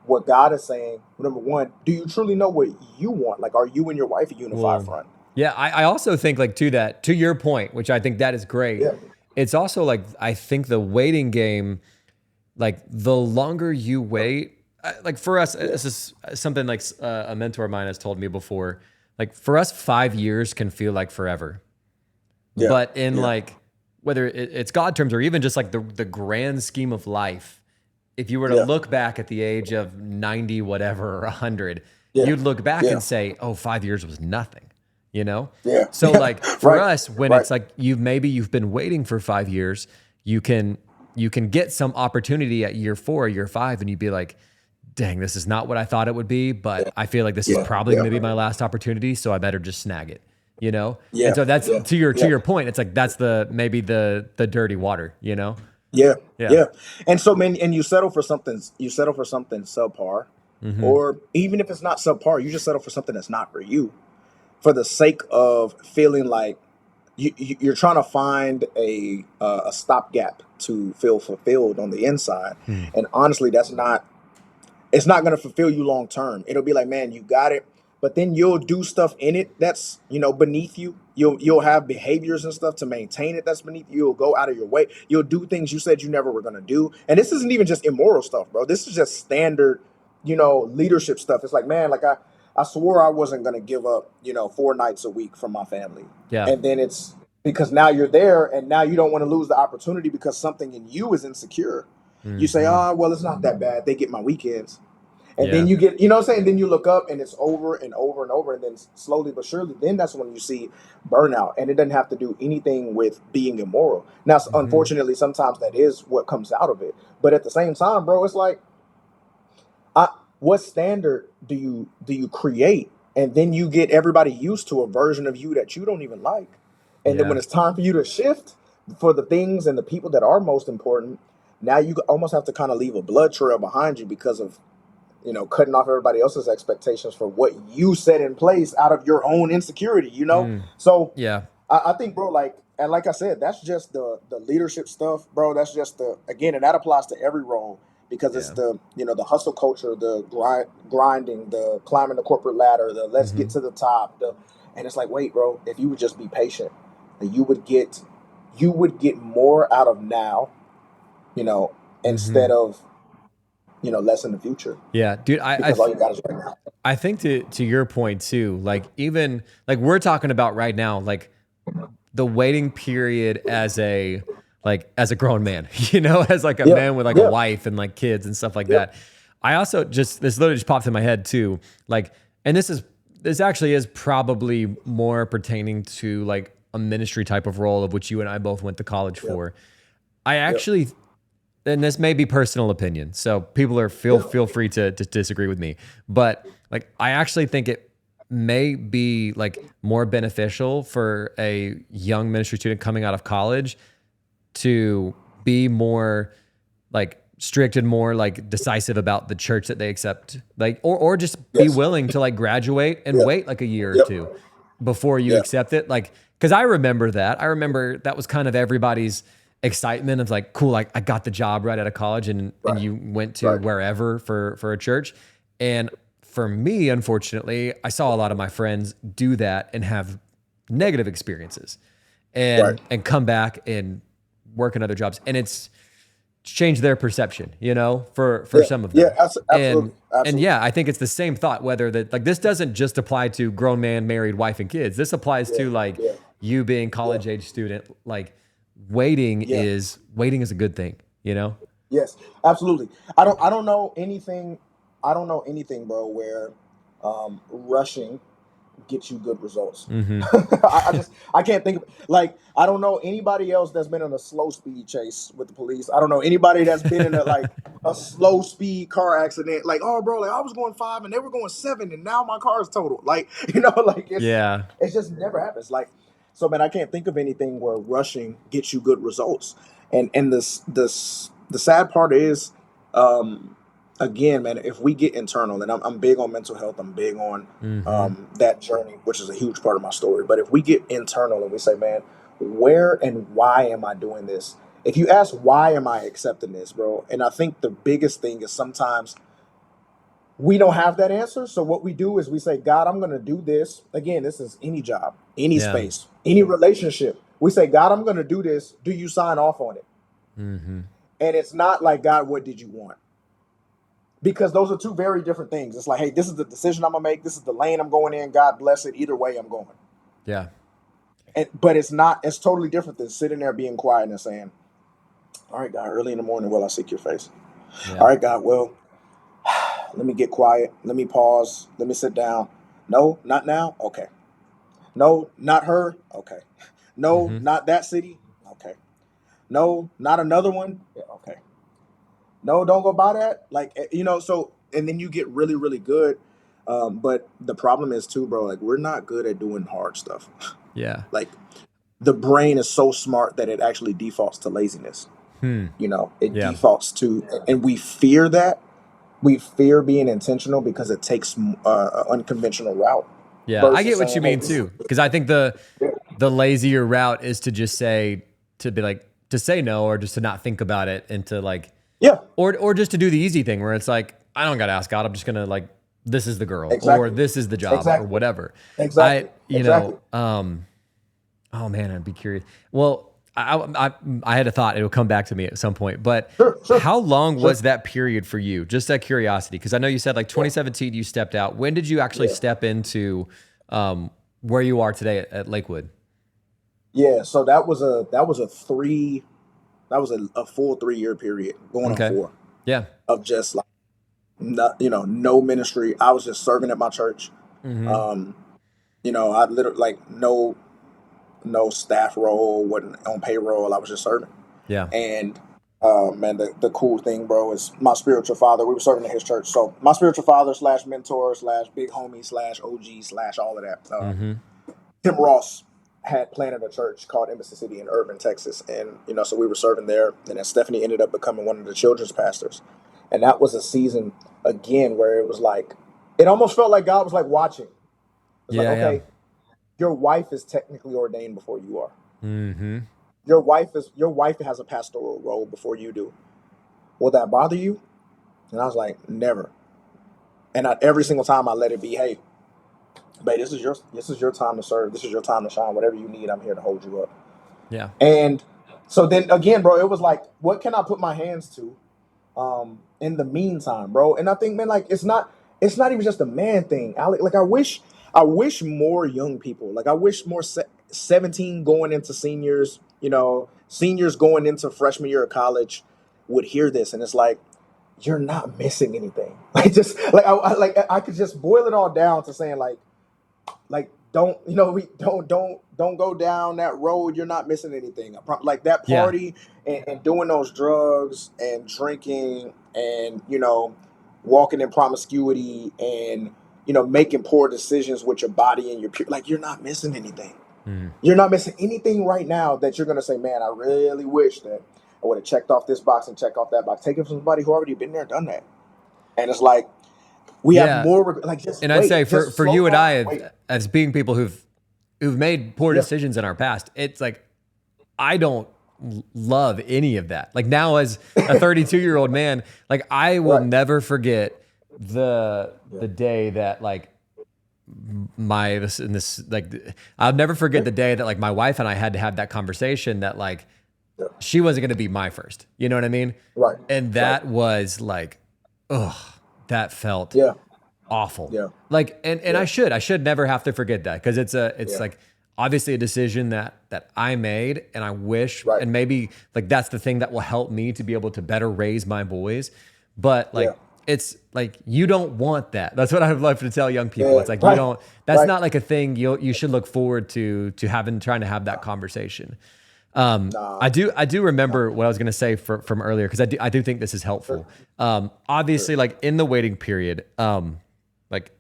what God is saying? Number one, do you truly know what you want? Like, are you and your wife a unified front? Yeah, I also think, like, to your point, which I think that is great, it's also, like, I think the waiting game, like, the longer you wait, like, for us, this is something like a mentor of mine has told me before, like, for us, 5 years can feel like forever. Yeah. But in like, whether it's God terms or even just like the grand scheme of life, if you were to look back at the age of 90, whatever, or 100, you'd look back and say, oh, 5 years was nothing, Yeah. So like for us, when it's like you've been waiting for 5 years, you can get some opportunity at year 4 or year 5 and you'd be like, dang, this is not what I thought it would be, but I feel like this is Yeah. probably going to be my last opportunity, so I better just snag it, you know? And Yeah. so that's Yeah. to Yeah. your point. It's like that's maybe the dirty water, you know? Yeah. Yeah. Yeah. And so, man, and you settle for something subpar, Mm-hmm. or even if it's not subpar, you just settle for something that's not for you, for the sake of feeling like you're trying to find a stopgap to feel fulfilled on the inside. Hmm. And honestly, it's not going to fulfill you long term. It'll be like, man, you got it, but then you'll do stuff in it that's, beneath you. You'll have behaviors and stuff to maintain it that's beneath you. You'll go out of your way. You'll do things you said you never were going to do. And this isn't even just immoral stuff, bro. This is just standard, leadership stuff. It's like, man, like I swore I wasn't going to give up, 4 nights a week from my family. Yeah. And then it's because now you're there and now you don't want to lose the opportunity because something in you is insecure. You say, Mhm. oh, well, it's not that bad. They get my weekends. And Yeah. then you get, what I'm saying? Then you look up and it's over and over and over. And then slowly but surely, then that's when you see burnout. And it doesn't have to do anything with being immoral. Now, unfortunately, sometimes that is what comes out of it. But at the same time, bro, it's like, what standard do you create? And then you get everybody used to a version of you that you don't even like. And then when Yeah. it's time for you to shift for the things and the people that are most important, now you almost have to kind of leave a blood trail behind you because of, cutting off everybody else's expectations for what you set in place out of your own insecurity, So Yeah. I think, bro, and like I said, that's just the leadership stuff, bro. That's just and that applies to every role because it's Yeah. the hustle culture, the grinding, the climbing the corporate ladder, the let's get to the top. And it's like, wait, bro, if you would just be patient, you would get more out of now, instead of, less in the future Yeah, dude, because all you got is right now. I think to your point too, like even like we're talking about right now, like the waiting period as a grown man, as like a Yeah, man with like a yeah, wife and like kids and stuff like yeah, that. I also this literally just popped in my head too, like, and this actually is probably more pertaining to like a ministry type of role of which you and I both went to college yeah, for. I yeah, actually, and this may be personal opinion, so people are feel free to disagree with me, but like I actually think it may be like more beneficial for a young ministry student coming out of college to be more like strict and more like decisive about the church that they accept, like or just be yes, willing to like graduate and yeah, wait like a year or yep, two before you yeah, accept it. Like, because I remember that was kind of everybody's excitement of like, cool, like I got the job right out of college and right, you went to right, wherever for a church. And for me, unfortunately, I saw a lot of my friends do that and have negative experiences right. and come back and work in other jobs. And it's changed their perception, for Yeah, some of yeah, them. absolutely, And absolutely. yeah, I think it's the same thought, whether that like this doesn't just apply to grown man, married, wife, and kids. This applies Yeah, to like yeah, you being yeah, college age student. Like waiting yeah. is a good thing, Yes, absolutely. I don't know anything. I don't know anything, bro, where rushing gets you good results. Mm-hmm. I can't think of, like, I don't know anybody else that's been in a slow speed chase with the police. I don't know anybody that's been in a slow speed car accident. Like, oh, bro, like I was going 5 and they were going 7 and now my car is totaled. Like, like Yeah. it's just never happens. Like, so man, I can't think of anything where rushing gets you good results. And the sad part is, um, again, man, if we get internal, and I'm big on mental health, I'm big on Mm-hmm. that journey, which is a huge part of my story. But if we get internal and we say, man, where and why am I doing this? If you ask, why am I accepting this, bro? And I think the biggest thing is sometimes we don't have that answer. So what we do is we say, God, I'm going to do this. Again, this is any job, any Yeah. space, any relationship. We say, God, I'm going to do this. Do you sign off on it? Mm-hmm. And it's not like, God, what did you want? Because those are two very different things. It's like, hey, this is the decision I'm gonna make. This is the lane I'm going in. God bless it. Either way, I'm going. Yeah. But it's not. It's totally different than sitting there being quiet and saying, "All right, God, early in the morning, will I seek your face? Yeah. All right, God, well, let me get quiet. Let me pause. Let me sit down. No, not now. Okay. No, not her. Okay. No, Mm-hmm. not that city. Okay. No, not another one. Yeah, okay. No, don't go buy that. Like, so, and then you get really, really good. But the problem is too, bro, like we're not good at doing hard stuff. Yeah. Like the brain is so smart that it actually defaults to laziness. Hmm. It Yeah. defaults to, and we fear that. We fear being intentional because it takes an unconventional route Yeah. I versus get what you saying, hey, mean this is too. Because I think the lazier route is to just to say no, or just to not think about it, and to like, yeah, or just to do the easy thing where it's like, I don't got to ask God. I'm just going to like, this is the girl, or exactly, this is the job, or exactly, whatever. exactly, exactly. Oh man, I'd be curious. Well, I had a thought. It'll come back to me at some point. But Sure, sure, how long sure. was that period for you? Just out of curiosity, because I know you said like Yeah, 2017 you stepped out. When did you actually yeah, step into where you are today at Lakewood? yeah. So that was a full 3 year period, going on Okay. four, Yeah. of just like no ministry. I was just serving at my church. Mm-hmm. Um, I literally like no staff role, wasn't on payroll. I was just serving. Yeah. And man, the cool thing, bro, is my spiritual father. We were serving at his church, so my spiritual father slash mentor slash big homie slash OG slash all of that. Mm-hmm. Tim Ross had planted a church called Embassy City in Irving, Texas, and so we were serving there. And then Stephanie ended up becoming one of the children's pastors, and that was a season again where it was like it almost felt like God was like watching. It's like, Yeah. Yeah. okay, your wife is technically ordained before you are. Mm-hmm. Your wife has a pastoral role before you do. Will that bother you? And I was like, never. And every single time I let it be, hey, babe, this is your time to serve. This is your time to shine. Whatever you need, I'm here to hold you up. Yeah. And so then again, bro, it was like, what can I put my hands to in the meantime, bro? And I think, man, like it's not even just a man thing, Alec. Like I wish more young people, like I wish more 17 going into seniors, seniors going into freshman year of college would hear this, and it's like you're not missing anything. Like just like I could just boil it all down to saying like don't we don't go down that road. You're not missing anything. Like that Yeah. party and doing those drugs and drinking and walking in promiscuity and making poor decisions with your body and like you're not missing anything. Mm. You're not missing anything right now that you're gonna say, man, I really wish that I would have checked off this box and checked off that box. Take it from somebody who already been there, done that. And it's like we have Yeah. more like just And I'd say wait, just for slow you and down, I, wait. as being people who've made poor Yeah, decisions in our past, it's like I don't love any of that. Like now, as a 32-year-old man, like I will right. never forget Yeah, the day that like my this and this like I'll never forget yeah, the day that like my wife and I had to have that conversation that like yeah. she wasn't going to be my first. You know what I mean? Right, And right. that was like, ugh, that felt Yeah, awful. yeah, Like, and yeah, I should never have to forget that, because it's yeah. like obviously a decision that I made, and I wish, Right. and maybe like that's the thing that will help me to be able to better raise my boys. But Yeah, like, it's like, you don't want that. That's what I'd love to tell young people. yeah. It's like, you Right, don't, that's right. not like a thing you should look forward to trying to have that conversation. Nah, I do nah. remember what I was going to say from earlier, because I do think this is Sure, helpful. sure. Obviously, like in the waiting period, like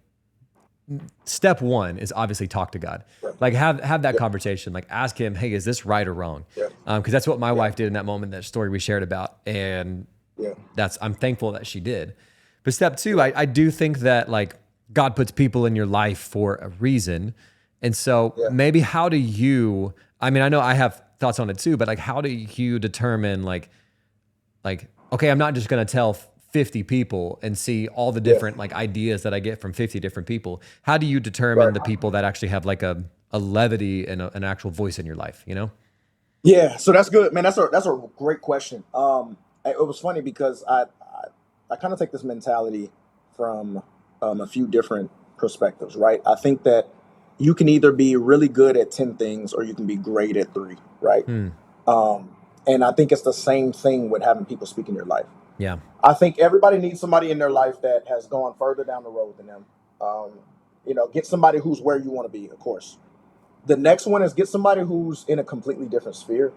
step one is obviously talk to God. Right. Like have that Yeah, conversation. Like ask Him, hey, is this right or wrong? yeah, Because that's what my yeah, wife did in that moment, that story we shared about, and yeah, I'm thankful that she did. But step two, yeah, I do think that like God puts people in your life for a reason. And so yeah. maybe how do you, I mean, I know I have thoughts on it too, but like how do you determine like, okay, I'm not just going to tell 50 people and see all the Yeah. different like ideas that I get from 50 different people. How do you determine Right. the people that actually have like a levity and an actual voice in your life, you know? Yeah, so that's good, man. That's a great question. It was funny because I kind of take this mentality from a few different perspectives, right? I think that you can either be really good at 10 things or you can be great at three, right? Hmm. And I think it's the same thing with having people speak in your life. Yeah. I think everybody needs somebody in their life that has gone further down the road than them. Um, get somebody who's where you want to be, of course. The next one is get somebody who's in a completely different sphere.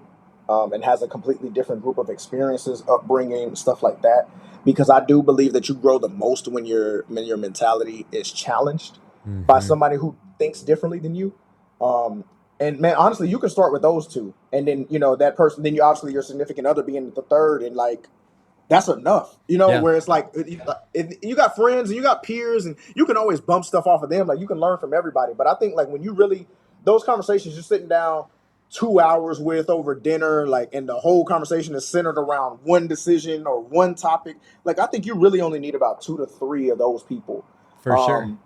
and has a completely different group of experiences, upbringing, stuff like that. Because I do believe that you grow the most when your mentality is challenged by Hmm. somebody who thinks differently than you. Um, and man, honestly, you can start with those two, and then that person. Then you obviously your significant other being the third, and like that's enough. Yeah. Where it's like you got friends and you got peers, and you can always bump stuff off of them. Like you can learn from everybody. But I think like when you really those conversations you're sitting down 2 hours with over dinner, like, and the whole conversation is centered around one decision or one topic. Like I think you really only need about 2 to 3 of those people. For sure. Um,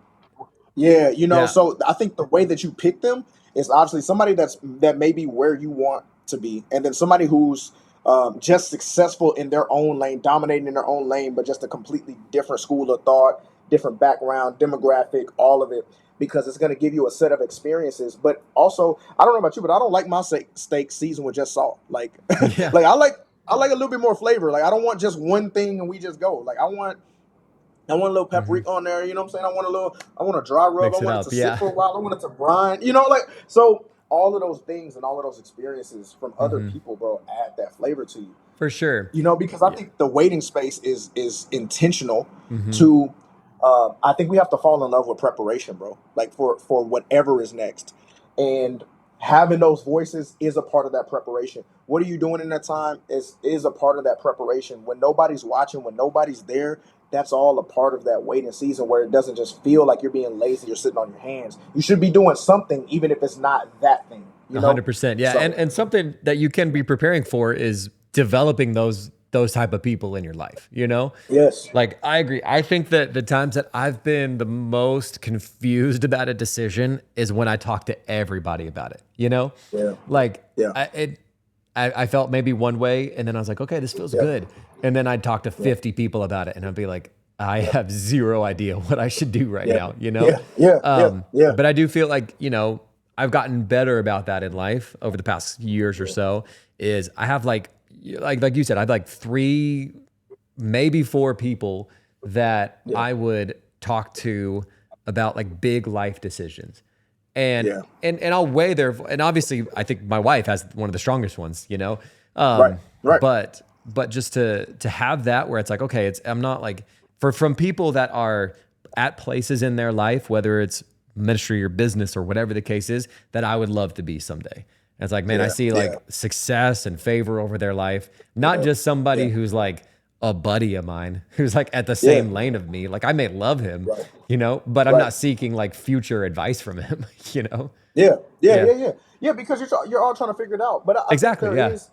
yeah, Yeah. so I think the way that you pick them is obviously somebody that may be where you want to be, and then somebody who's just successful in their own lane, dominating in their own lane, but just a completely different school of thought, different background, demographic, all of it, because it's going to give you a set of experiences. But also, I don't know about you, but I don't like my steak seasoned with just salt. Like, Yeah. like I like a little bit more flavor. Like I don't want just one thing and we just go. Like I want a little Hmm. paprika on there, you know what I'm saying? I want a dry rub. I Mix it want it to up. sit Yeah. for a while. I want it to brine, like, so all of those things and all of those experiences from other Hmm. people, bro, add that flavor to you. For sure. Because I Yeah. think the waiting space is intentional Hmm. to, I think we have to fall in love with preparation, bro, like for whatever is next. And having those voices is a part of that preparation. What are you doing in that time is a part of that preparation. When nobody's watching, when nobody's there, that's all a part of that waiting season where it doesn't just feel like you're being lazy, you're sitting on your hands. You should be doing something, even if it's not that thing, 100%. Yeah. And So, and something that you can be preparing for is developing those type of people in your life, you know? yes. Like I agree. I think that the times that I've been the most confused about a decision is when I talk to everybody about it, you know? Yeah. Like Yeah. I felt maybe one way and then I was like, okay, this feels Yeah. good. And then I'd talk to Yeah. 50 people about it and I'd be like, I have zero idea what I should do right Yeah. now, you know? Yeah. Yeah. Yeah. Yeah. But I do feel like, I've gotten better about that in life over the past years or so is I have like you said, I have like three, maybe four people that Yeah. I would talk to about like big life decisions. And Yeah. and I'll weigh their and obviously I think my wife has one of the strongest ones, you know. Right. Right. But just to have that where it's like, okay, I'm not like from people that are at places in their life, whether it's ministry or business or whatever the case is, that I would love to be someday. And it's like, man, I Yeah. see Yeah. like success and favor over their life, not just somebody Yeah. who's like a buddy of mine who's like at the Yeah. same lane of me. Like I may love him, Right. but I'm Right. not seeking like future advice from him, you know? Yeah. Yeah. Yeah, Yeah. Yeah. Yeah. Because you're all trying to figure it out. But I think exactly. there Yeah. is.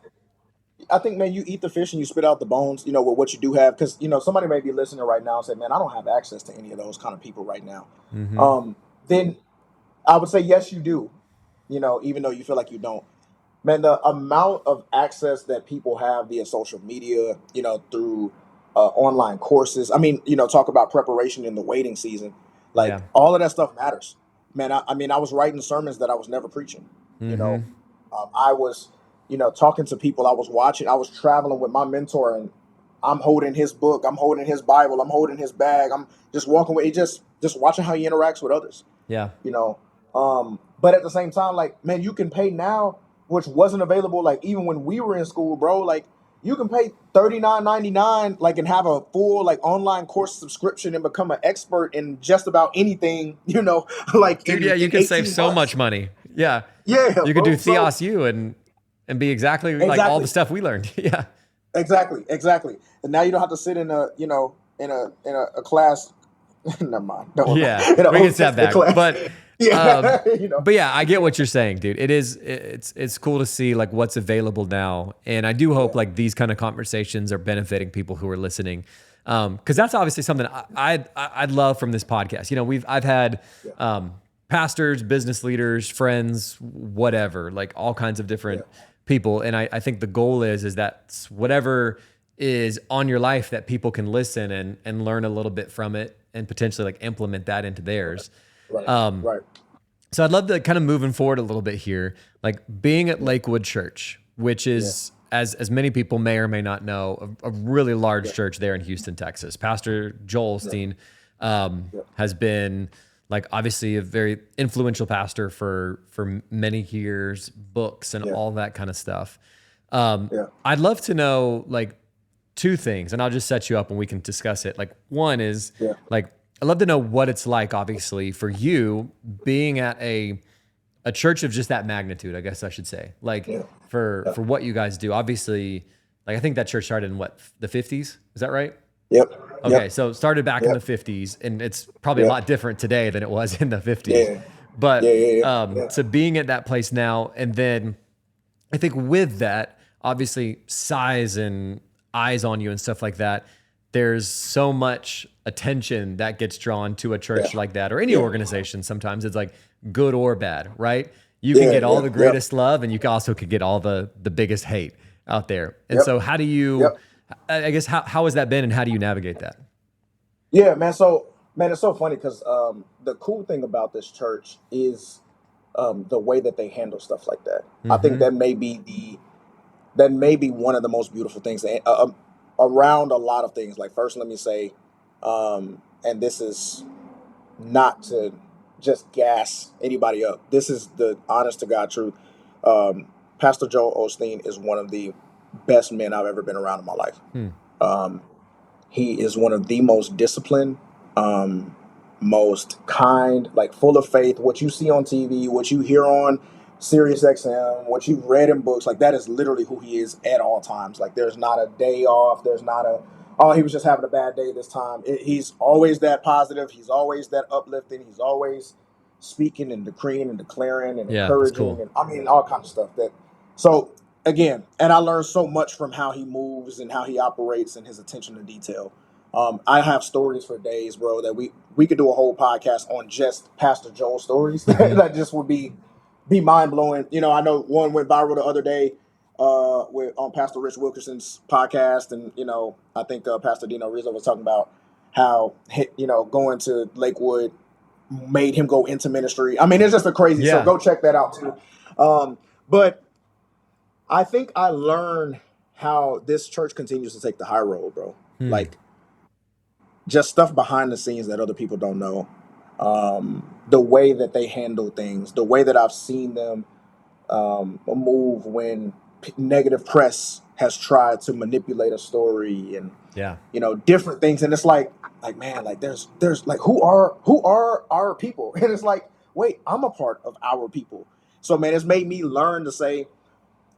I think, man, you eat the fish and you spit out the bones. With what you do have, because somebody may be listening right now and say, "Man, I don't have access to any of those kind of people right now." Hmm. Then I would say, yes, you do. Even though you feel like you don't. Man, the amount of access that people have via social media, through online courses. I mean, talk about preparation in the waiting season. Like Yeah. all of that stuff matters, man. I mean, I was writing sermons that I was never preaching. You know, Hmm. I was, talking to people. I was watching. I was traveling with my mentor, and I'm holding his book. I'm holding his Bible. I'm holding his bag. I'm just walking with. Just watching how he interacts with others. Yeah. You know, but at the same time, like, man, you can pay now, which wasn't available. Like even when we were in school, bro. Like you can pay $39.99, like, and have a full like online course subscription and become an expert in just about anything. Like Dude, in yeah, you in could save 18 so months. much money. Yeah. Yeah, You could do bro. So Theos U and be exactly like all the exactly. stuff we learned. Yeah. Exactly. And now you don't have to sit in a class. Never mind. Don't worry Yeah. about it. In an We can Old step Testament back. class. But Yeah, but yeah, I get what you're saying, dude. It's cool to see like what's available now. And I do hope yeah, like these kind of conversations are benefiting people who are listening. Cause that's obviously something I'd love from this podcast. I've had, yeah, pastors, business leaders, friends, whatever, like all kinds of yeah, different people. And I think the goal is that whatever is on your life that people can listen and learn a little bit from it and potentially like implement that into theirs. right, Um, right, so I'd love to kind of moving forward a little bit here, like being at yeah, Lakewood Church, which yeah, is, as many people may or may not know, a really large yeah, church there in Houston, Texas. Pastor Joel yeah, Osteen yeah, has been like obviously a very influential pastor for many years, books and yeah, all that kind of stuff. Yeah. I'd love to know like two things, and I'll just set you up and we can discuss it. Like one is Yeah. like I'd love to know what it's like, obviously, for you being at a church of just that magnitude, I guess I should say. Like Yeah. Yeah. for what you guys do. Obviously, like I think that church started in what, the 50s? Is that right? Yep. Okay, Yep. so started back in the Yep. 50s, and it's probably a Yep. lot different today than it was in the 50s. Yeah. Yeah. But Yeah. Yeah. Yeah. so being at that place now, and then I think with that, obviously size and eyes on you and stuff like that, there's so much attention that gets drawn to a church Yeah. like that, or any Yeah. organization. Sometimes it's like good or bad, right? You can Yeah. get all Yeah. the Yep. greatest love, and you also could get all the biggest hate out there. And Yep. so how do you, Yep. I guess, how has that been, and how do you navigate that? Yeah, man. So, man, it's so funny because the cool thing about this church is the way that they handle stuff like that. I think Mm-hmm. that may be one of the most beautiful things around a lot of things. Like, first, let me say, and this is not to just gas anybody up. This is the honest to God truth. Pastor Joel Osteen is one of the best men I've ever been around in my life. Hmm. Um, he is one of the most disciplined, most kind, like full of faith. What you see on TV, what you hear on Sirius XM, what you've read in books, like that is literally who he is at all times. Like there's not a day off. There's not oh, he was just having a bad day this time. He's always that positive. He's always that uplifting. He's always speaking and decreeing and declaring and Yeah, that's encouraging. cool. And I mean, all kinds of stuff so again, and I learned so much from how he moves and how he operates and his attention to detail. I have stories for days, bro, that we could do a whole podcast on just Pastor Joel stories. Mm-hmm. That just would be mind blowing. I know one went viral the other day on Pastor Rich Wilkerson's podcast, and I think Pastor Dino Rizzo was talking about how going to Lakewood made him go into ministry. I mean, it's just a crazy. So Yeah. go check that out too. But I think I learned how this church continues to take the high road, bro. Hmm. Like just stuff behind the scenes that other people don't know. The way that they handle things, the way that I've seen them move when negative press has tried to manipulate a story and Yeah. different things. And it's like man, like there's like who are our people? And it's like, wait, I'm a part of our people. So man, it's made me learn to say,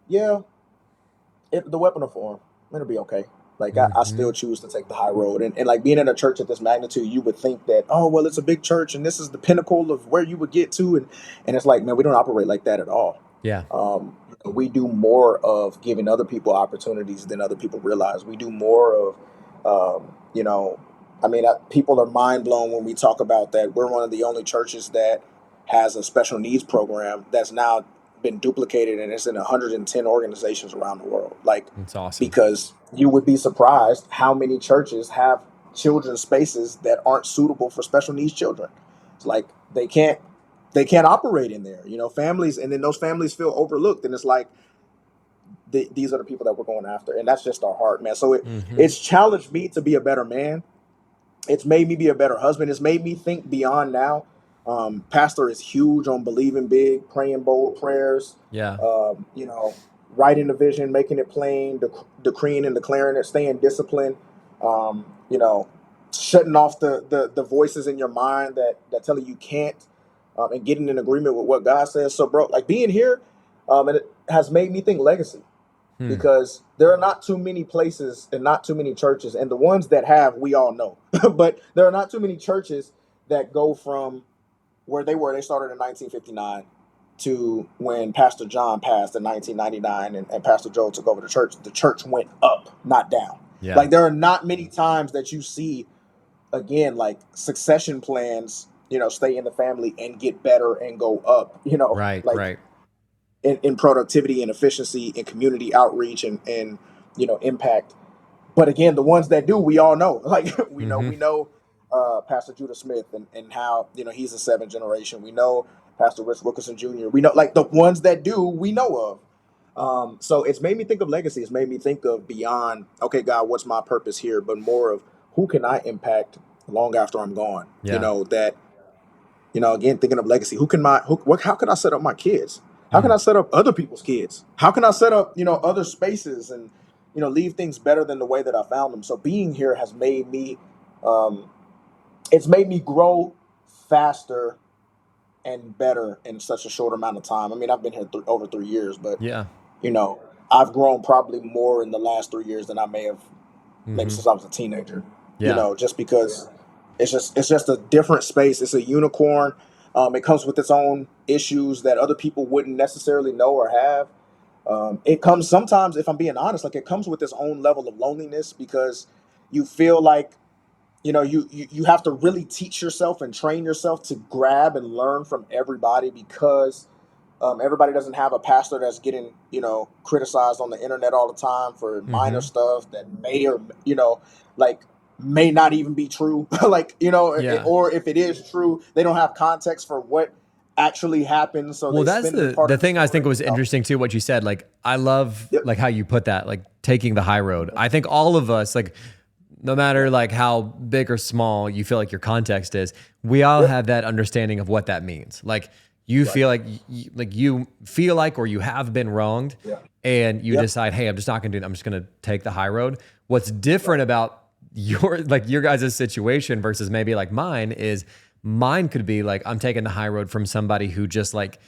yeah, if the weapon of form, it'll be okay. Like I Mm-hmm. still choose to take the high road, and like being in a church at this magnitude, you would think that, oh well, it's a big church and this is the pinnacle of where you would get to, and it's like, man, we don't operate like that at all. Yeah. We do more of giving other people opportunities than other people realize. We do more of, I mean, people are mind blown when we talk about that. We're one of the only churches that has a special needs program that's now been duplicated, and it's in 110 organizations around the world. Like, That's awesome. because you would be surprised how many churches have children's spaces that aren't suitable for special needs children. It's like they can't operate in there. Families, and then those families feel overlooked, and it's like these are the people that we're going after, and that's just our heart, man. So Mm-hmm. it's challenged me to be a better man. It's made me be a better husband. It's made me think beyond now. Pastor is huge on believing big, praying bold prayers. Yeah. Writing the vision, making it plain, decreeing and declaring it, staying disciplined. Shutting off the voices in your mind that tell you can't, and getting in agreement with what God says. So, bro, like being here, and it has made me think legacy. Because there are not too many places and not too many churches, and the ones that have, we all know, but there are not too many churches that go from where they started in 1959 to when Pastor John passed in 1999 and Pastor Joel took over the church went up, not down. Yeah. Like there are not many times that you see, again, like succession plans, stay in the family and get better and go up, Right. like Right. in productivity and efficiency and community outreach and impact. But again, the ones that do, we all know. Like we Mm-hmm. know Pastor Judah Smith and how he's a seventh generation. We know Pastor Rich Wilkerson Jr. We know, like, the ones that do, we know of. So it's made me think of legacy. It's made me think of beyond, okay, God, what's my purpose here? But more of who can I impact long after I'm gone? Yeah. Again, thinking of legacy. How can I set up my kids? How can I set up other people's kids? How can I set up, other spaces and, leave things better than the way that I found them? So being here has made me, um, it's made me grow faster and better in such a short amount of time. I mean, I've been here over 3 years, but Yeah. you know, I've grown probably more in the last 3 years than I may have maybe Hmm. since I was a teenager. Yeah. Just because it's just a different space. It's a unicorn. It comes with its own issues that other people wouldn't necessarily know or have. It comes sometimes, if I'm being honest, like it comes with its own level of loneliness because you feel like you have to really teach yourself and train yourself to grab and learn from everybody because everybody doesn't have a pastor that's getting criticized on the internet all the time for minor Hmm. stuff that may or like may not even be true. Like Yeah. or if it is true, they don't have context for what actually happened, so Well, they that's spin the part the of the thing I think story. was interesting too, what you said. Like, I love Yep. like how you put that, like taking the high road. I think all of us, like, no matter Yep. like how big or small you feel like your context is, we all Yep. have that understanding of what that means. Like, you Right. feel like you feel like, or you have been wronged, Yeah. and you Yep. decide, hey, I'm just not gonna do that. I'm just gonna take the high road. What's different Right. about your guys' situation versus maybe like mine is, mine could be like, I'm taking the high road from somebody who just like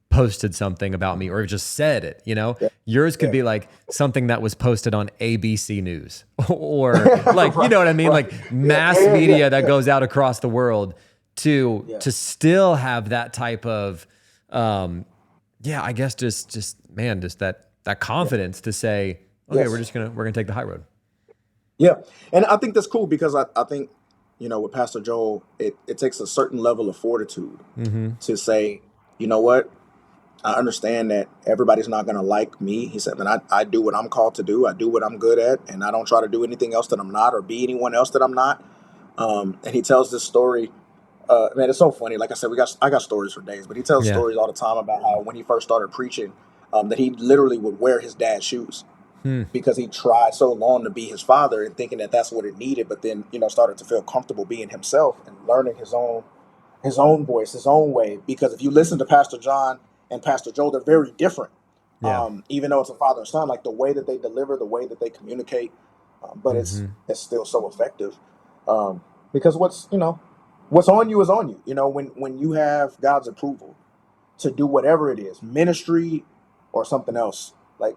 posted something about me or just said it, you know? Yeah. Yours could Yeah. be like something that was posted on ABC News or like, you Right. know what I mean? Right. Like Yeah. Yeah. mass Yeah. Yeah. media that Yeah. goes out across the world to Yeah. still have that type of um yeah, I guess just man, just that Yeah. confidence to say, okay, Yes. we're gonna take the high road. Yeah, and I think that's cool because I think, with Pastor Joel, it takes a certain level of fortitude Mm-hmm. to say, you know what, I understand that everybody's not going to like me. He said, man, I do what I'm called to do. I do what I'm good at, and I don't try to do anything else that I'm not or be anyone else that I'm not. And he tells this story. Man, it's so funny. Like I said, I got stories for days, but he tells Yeah. stories all the time about how when he first started preaching, that he literally would wear his dad's shoes Hmm. because he tried so long to be his father and thinking that that's what it needed, but then started to feel comfortable being himself and learning his own voice, his own way. Because if you listen to Pastor John and Pastor Joel, they're very different. Yeah. Even though it's a father and son, like the way that they deliver, the way that they communicate, but it's Mm-hmm. it's still so effective. Um, because what's on you is on you. When you have God's approval to do whatever it is, ministry or something else, like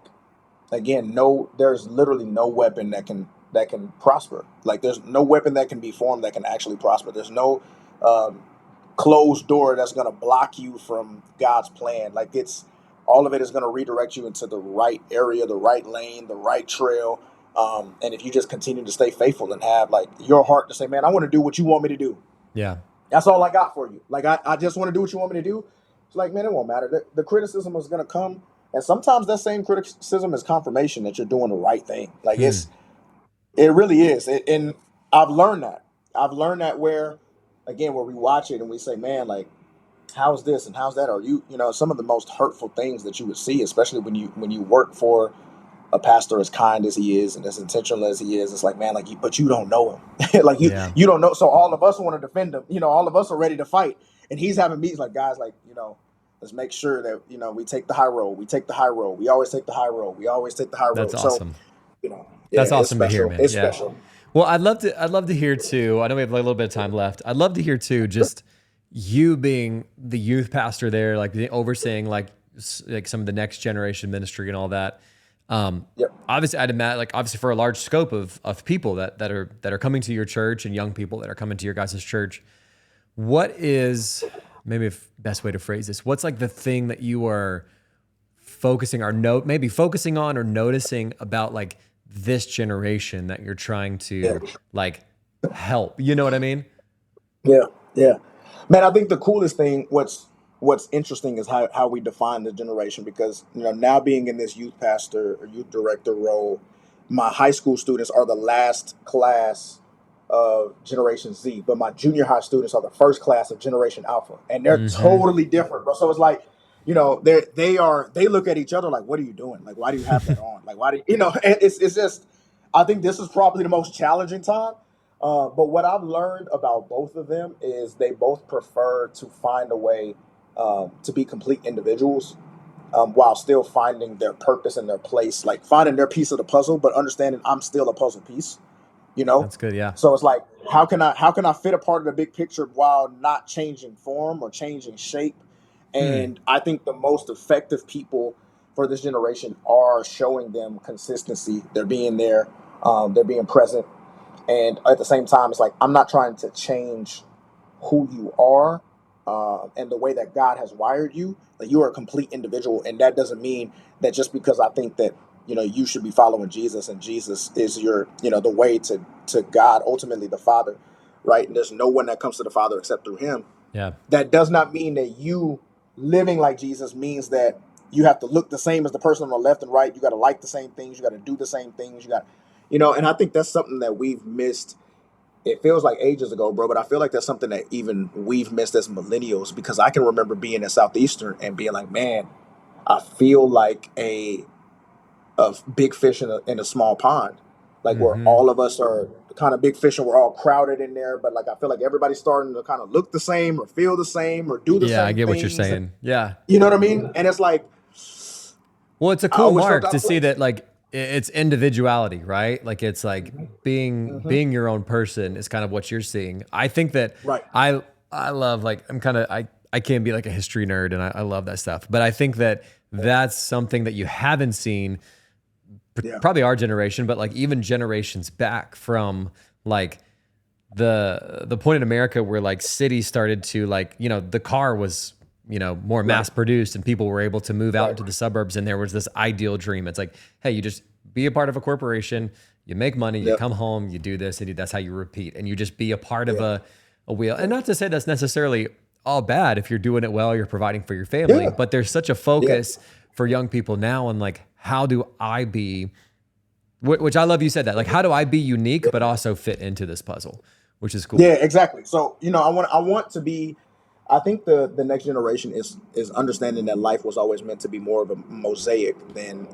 again, no, there's literally no weapon that can prosper. Like there's no weapon that can be formed that can actually prosper. There's no um, closed door that's going to block you from God's plan. Like it's all of it is going to redirect you into the right area, the right lane, the right trail. And if you just continue to stay faithful and have like your heart to say, man, I want to do what you want me to do. Yeah. That's all I got for you. Like I just want to do what you want me to do. It's like, man, it won't matter. The criticism is gonna come. And sometimes that same criticism is confirmation that you're doing the right thing. Like Hmm. it really is. And I've learned that. I've learned that where we watch it and we say, man, like, how's this and how's that? Or some of the most hurtful things that you would see, especially when you work for a pastor as kind as he is and as intentional as he is. It's like, man, like, but you don't know him. Like Yeah. you don't know. So all of us want to defend him. All of us are ready to fight. And he's having meetings like, guys, like, let's make sure that, we take the high road. We take the high road. We always take the high road. We always take the high That's road. So, awesome. yeah, That's it's awesome to hear, special. man. It's Yeah. special. Well, I'd love to hear too. I know we have a little bit of time left. I'd love to hear too, just you being the youth pastor there, like overseeing like some of the next generation ministry and all that. Yep. Obviously, I'd imagine, like, obviously for a large scope of people that are coming to your church and young people that are coming to your guys' church. What is maybe a best way to phrase this? What's like the thing that you are focusing on or noticing about like this generation that you're trying Yeah. to like help? You know what I mean? Yeah. Yeah. Man, I think the coolest thing, what's interesting is how we define the generation because now being in this youth pastor or youth director role, my high school students are the last class of Generation Z, but my junior high students are the first class of Generation Alpha, and they're Mm-hmm. totally different, bro. So it's like, they look at each other like, what are you doing? Like, why do you have that on? Like, why do you know? And it's just, I think this is probably the most challenging time. But what I've learned about both of them is they both prefer to find a way to be complete individuals. while still finding their purpose and their place, like finding their piece of the puzzle, but understanding I'm still a puzzle piece, you know? That's good. Yeah. So it's like, how can I fit a part of the big picture while not changing form or changing shape? Hmm. And I think the most effective people for this generation are showing them consistency. They're being there, they're being present. And at the same time, it's like, I'm not trying to change who you are, and the way that God has wired you. Like, you are a complete individual, and that doesn't mean that just because I think that you should be following Jesus, and Jesus is your the way to God, ultimately the Father, right? And there's no one that comes to the Father except through Him. Yeah. That does not mean that you living like Jesus means that you have to look the same as the person on the left and right. You got to like the same things. You got to do the same things. And I think that's something that we've missed. It feels like ages ago, bro, but I feel like that's something that even we've missed as millennials, because I can remember being in Southeastern and being like, man, I feel like a big fish in a small pond, like where Hmm. all of us are kind of big fish and we're all crowded in there. But like, I feel like everybody's starting to kind of look the same or feel the same or do the Yeah. I same get what you're things. saying. Yeah. You know what I mean? And it's like, Well, it's a I cool always felt mark to that see way. that like it's individuality, right? Like it's like being your own person is kind of what you're seeing. I think that Right. I love like I can be like a history nerd and I love that stuff. But I think that that's something that you haven't seen Yeah. probably our generation, but like even generations back from like the point in America where like cities started to like, the car was, more Right. mass produced and people were able to move out Right. into the suburbs and there was this ideal dream. It's like, hey, you just be a part of a corporation, you make money, you Yep. come home, you do this, and that's how you repeat. And you just be a part of Yeah. a wheel. And not to say that's necessarily all bad if you're doing it well, you're providing for your family, Yeah. but there's such a Yeah. focus for young people now on like, how do I be, which I love you said that, like, how do I be unique, but also fit into this puzzle, which is cool. Yeah, exactly. So, I want to be. I think the next generation is understanding that life was always meant to be more of a mosaic than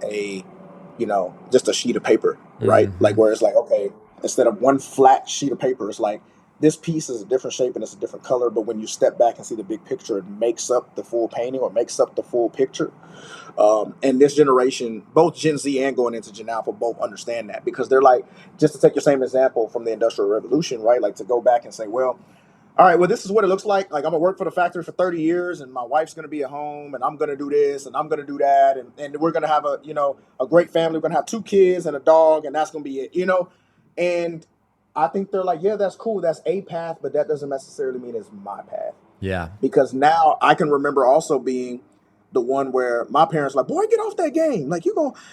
just a sheet of paper, right? Like, Hmm. where it's like, okay, instead of one flat sheet of paper, it's like this piece is a different shape and it's a different color, but when you step back and see the big picture, it makes up the full painting or makes up the full picture. And this generation, both Gen Z and going into Gen Alpha, both understand that, because they're like, just to take your same example from the Industrial Revolution, right? Like, to go back and say, well, all right, well, this is what it looks like. Like, I'm gonna work for the factory for 30 years, and my wife's gonna be at home, and I'm gonna do this, and I'm gonna do that, and we're gonna have a great family. We're gonna have 2 kids and a dog, and that's gonna be it. And I think they're like, yeah, that's cool. That's a path, but that doesn't necessarily mean it's my path, Yeah. because now I can remember also being the one where my parents were like, boy, get off that game. Like,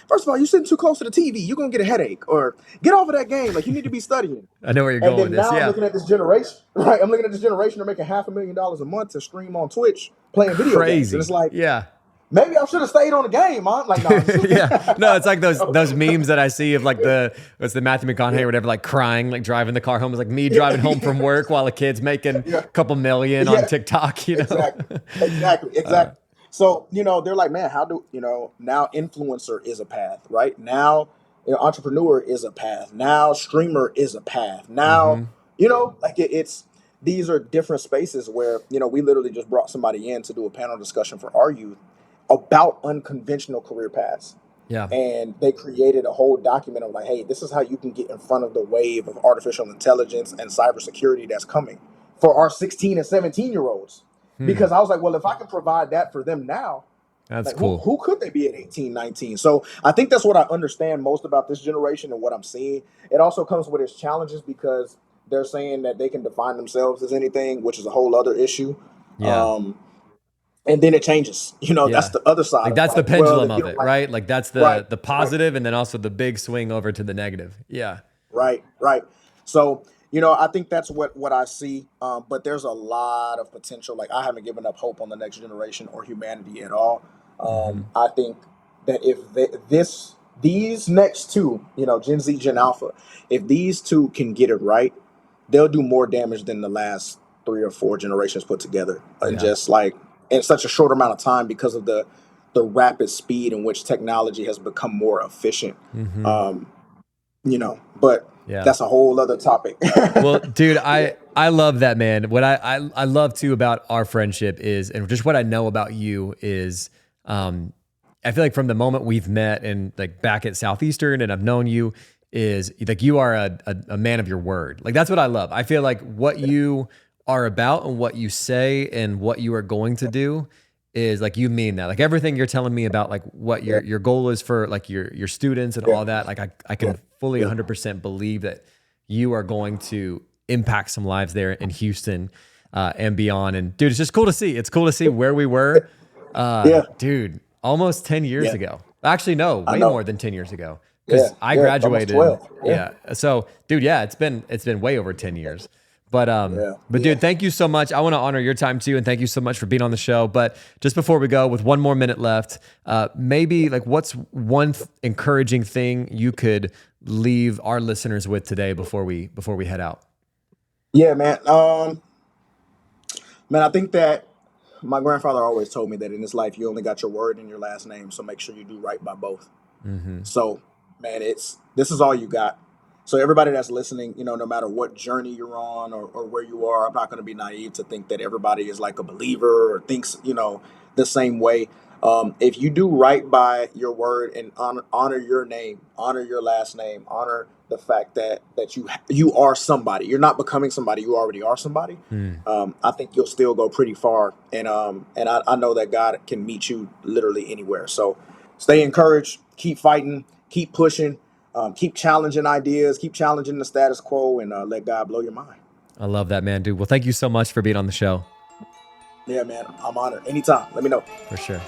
first of all, you're sitting too close to the TV. You're going to get a headache, or get off of that game. Like, you need to be studying. I know where you're And going with then this. now I'm Yeah. looking at this generation, right? I'm looking at this generation. They're making $500,000 a month to stream on Twitch playing video games. And it's Crazy. like, Yeah. maybe I should have stayed on the game, huh? Like, no, I'm just Yeah. No, it's like those memes that I see of like what's the Matthew McConaughey or whatever, like crying, like driving the car home. It's like me driving home from work while a kid's making a yeah, couple million on yeah, TikTok, exactly, exactly. So, they're like, man, how do, now influencer is a path, right? Now, entrepreneur is a path. Now, streamer is a path. Now, Hmm. like it's, these are different spaces where, we literally just brought somebody in to do a panel discussion for our youth about unconventional career paths. Yeah. And they created a whole document of like, hey, this is how you can get in front of the wave of artificial intelligence and cybersecurity that's coming for our 16 and 17-year-olds. Hmm. Because I was like, well, if I can provide that for them now, That's like, who, cool. who could they be at 18, 19? So I think that's what I understand most about this generation and what I'm seeing. It also comes with its challenges, because they're saying that they can define themselves as anything, which is a whole other issue. Yeah. Um, and then it changes. That's Yeah. the other side Like of that's the like, well, pendulum if you of don't it, like, right? Like that's right, the right. positive and then also the big swing over to the negative. Yeah. Right, right. So, I think that's what I see. But there's a lot of potential. Like, I haven't given up hope on the next generation or humanity at all. Hmm. I think that if these next two, Gen Z, Gen Alpha, if these two can get it right, they'll do more damage than the last 3 or 4 generations put together, and Yeah. just like in such a short amount of time, because of the rapid speed in which technology has become more efficient. Hmm. Um, but Yeah. that's a whole other topic. Well, dude, Yeah. I love that, man. What I love too about our friendship is, and just what I know about you is, I feel like from the moment we've met and like back at Southeastern and I've known you is like you are a man of your word. Like that's what I love. I feel like what you are about and what you say and what you are going to do is like you mean that. Like everything you're telling me about like what your goal is for like your students and all that. Like I can fully 100% believe that you are going to impact some lives there in Houston and beyond. And dude, it's just cool to see. It's cool to see where we were. Dude, almost 10 years ago. Actually, no, way more than 10 years ago. Because I graduated. So, dude, it's been way over 10 years. But dude, thank you so much. I want to honor your time too, and thank you so much for being on the show. But just before we go, with one more minute left, maybe like what's one encouraging thing you could leave our listeners with today before we head out? Yeah, man. Man, I think that my grandfather always told me that in this life, you only got your word and your last name. So make sure you do right by both. So, man, this is all you got. So everybody that's listening, no matter what journey you're on or where you are, I'm not going to be naive to think that everybody is like a believer or thinks, the same way. If you do right by your word and honor your name, honor your last name, honor the fact that you are somebody. You're not becoming somebody. You already are somebody. I think you'll still go pretty far. And I know that God can meet you literally anywhere. So stay encouraged, keep fighting, keep pushing. Keep challenging ideas, keep challenging the status quo, and let God blow your mind. I love that, man, dude. Well, thank you so much for being on the show. Yeah, man. I'm honored. Anytime. Let me know. For sure.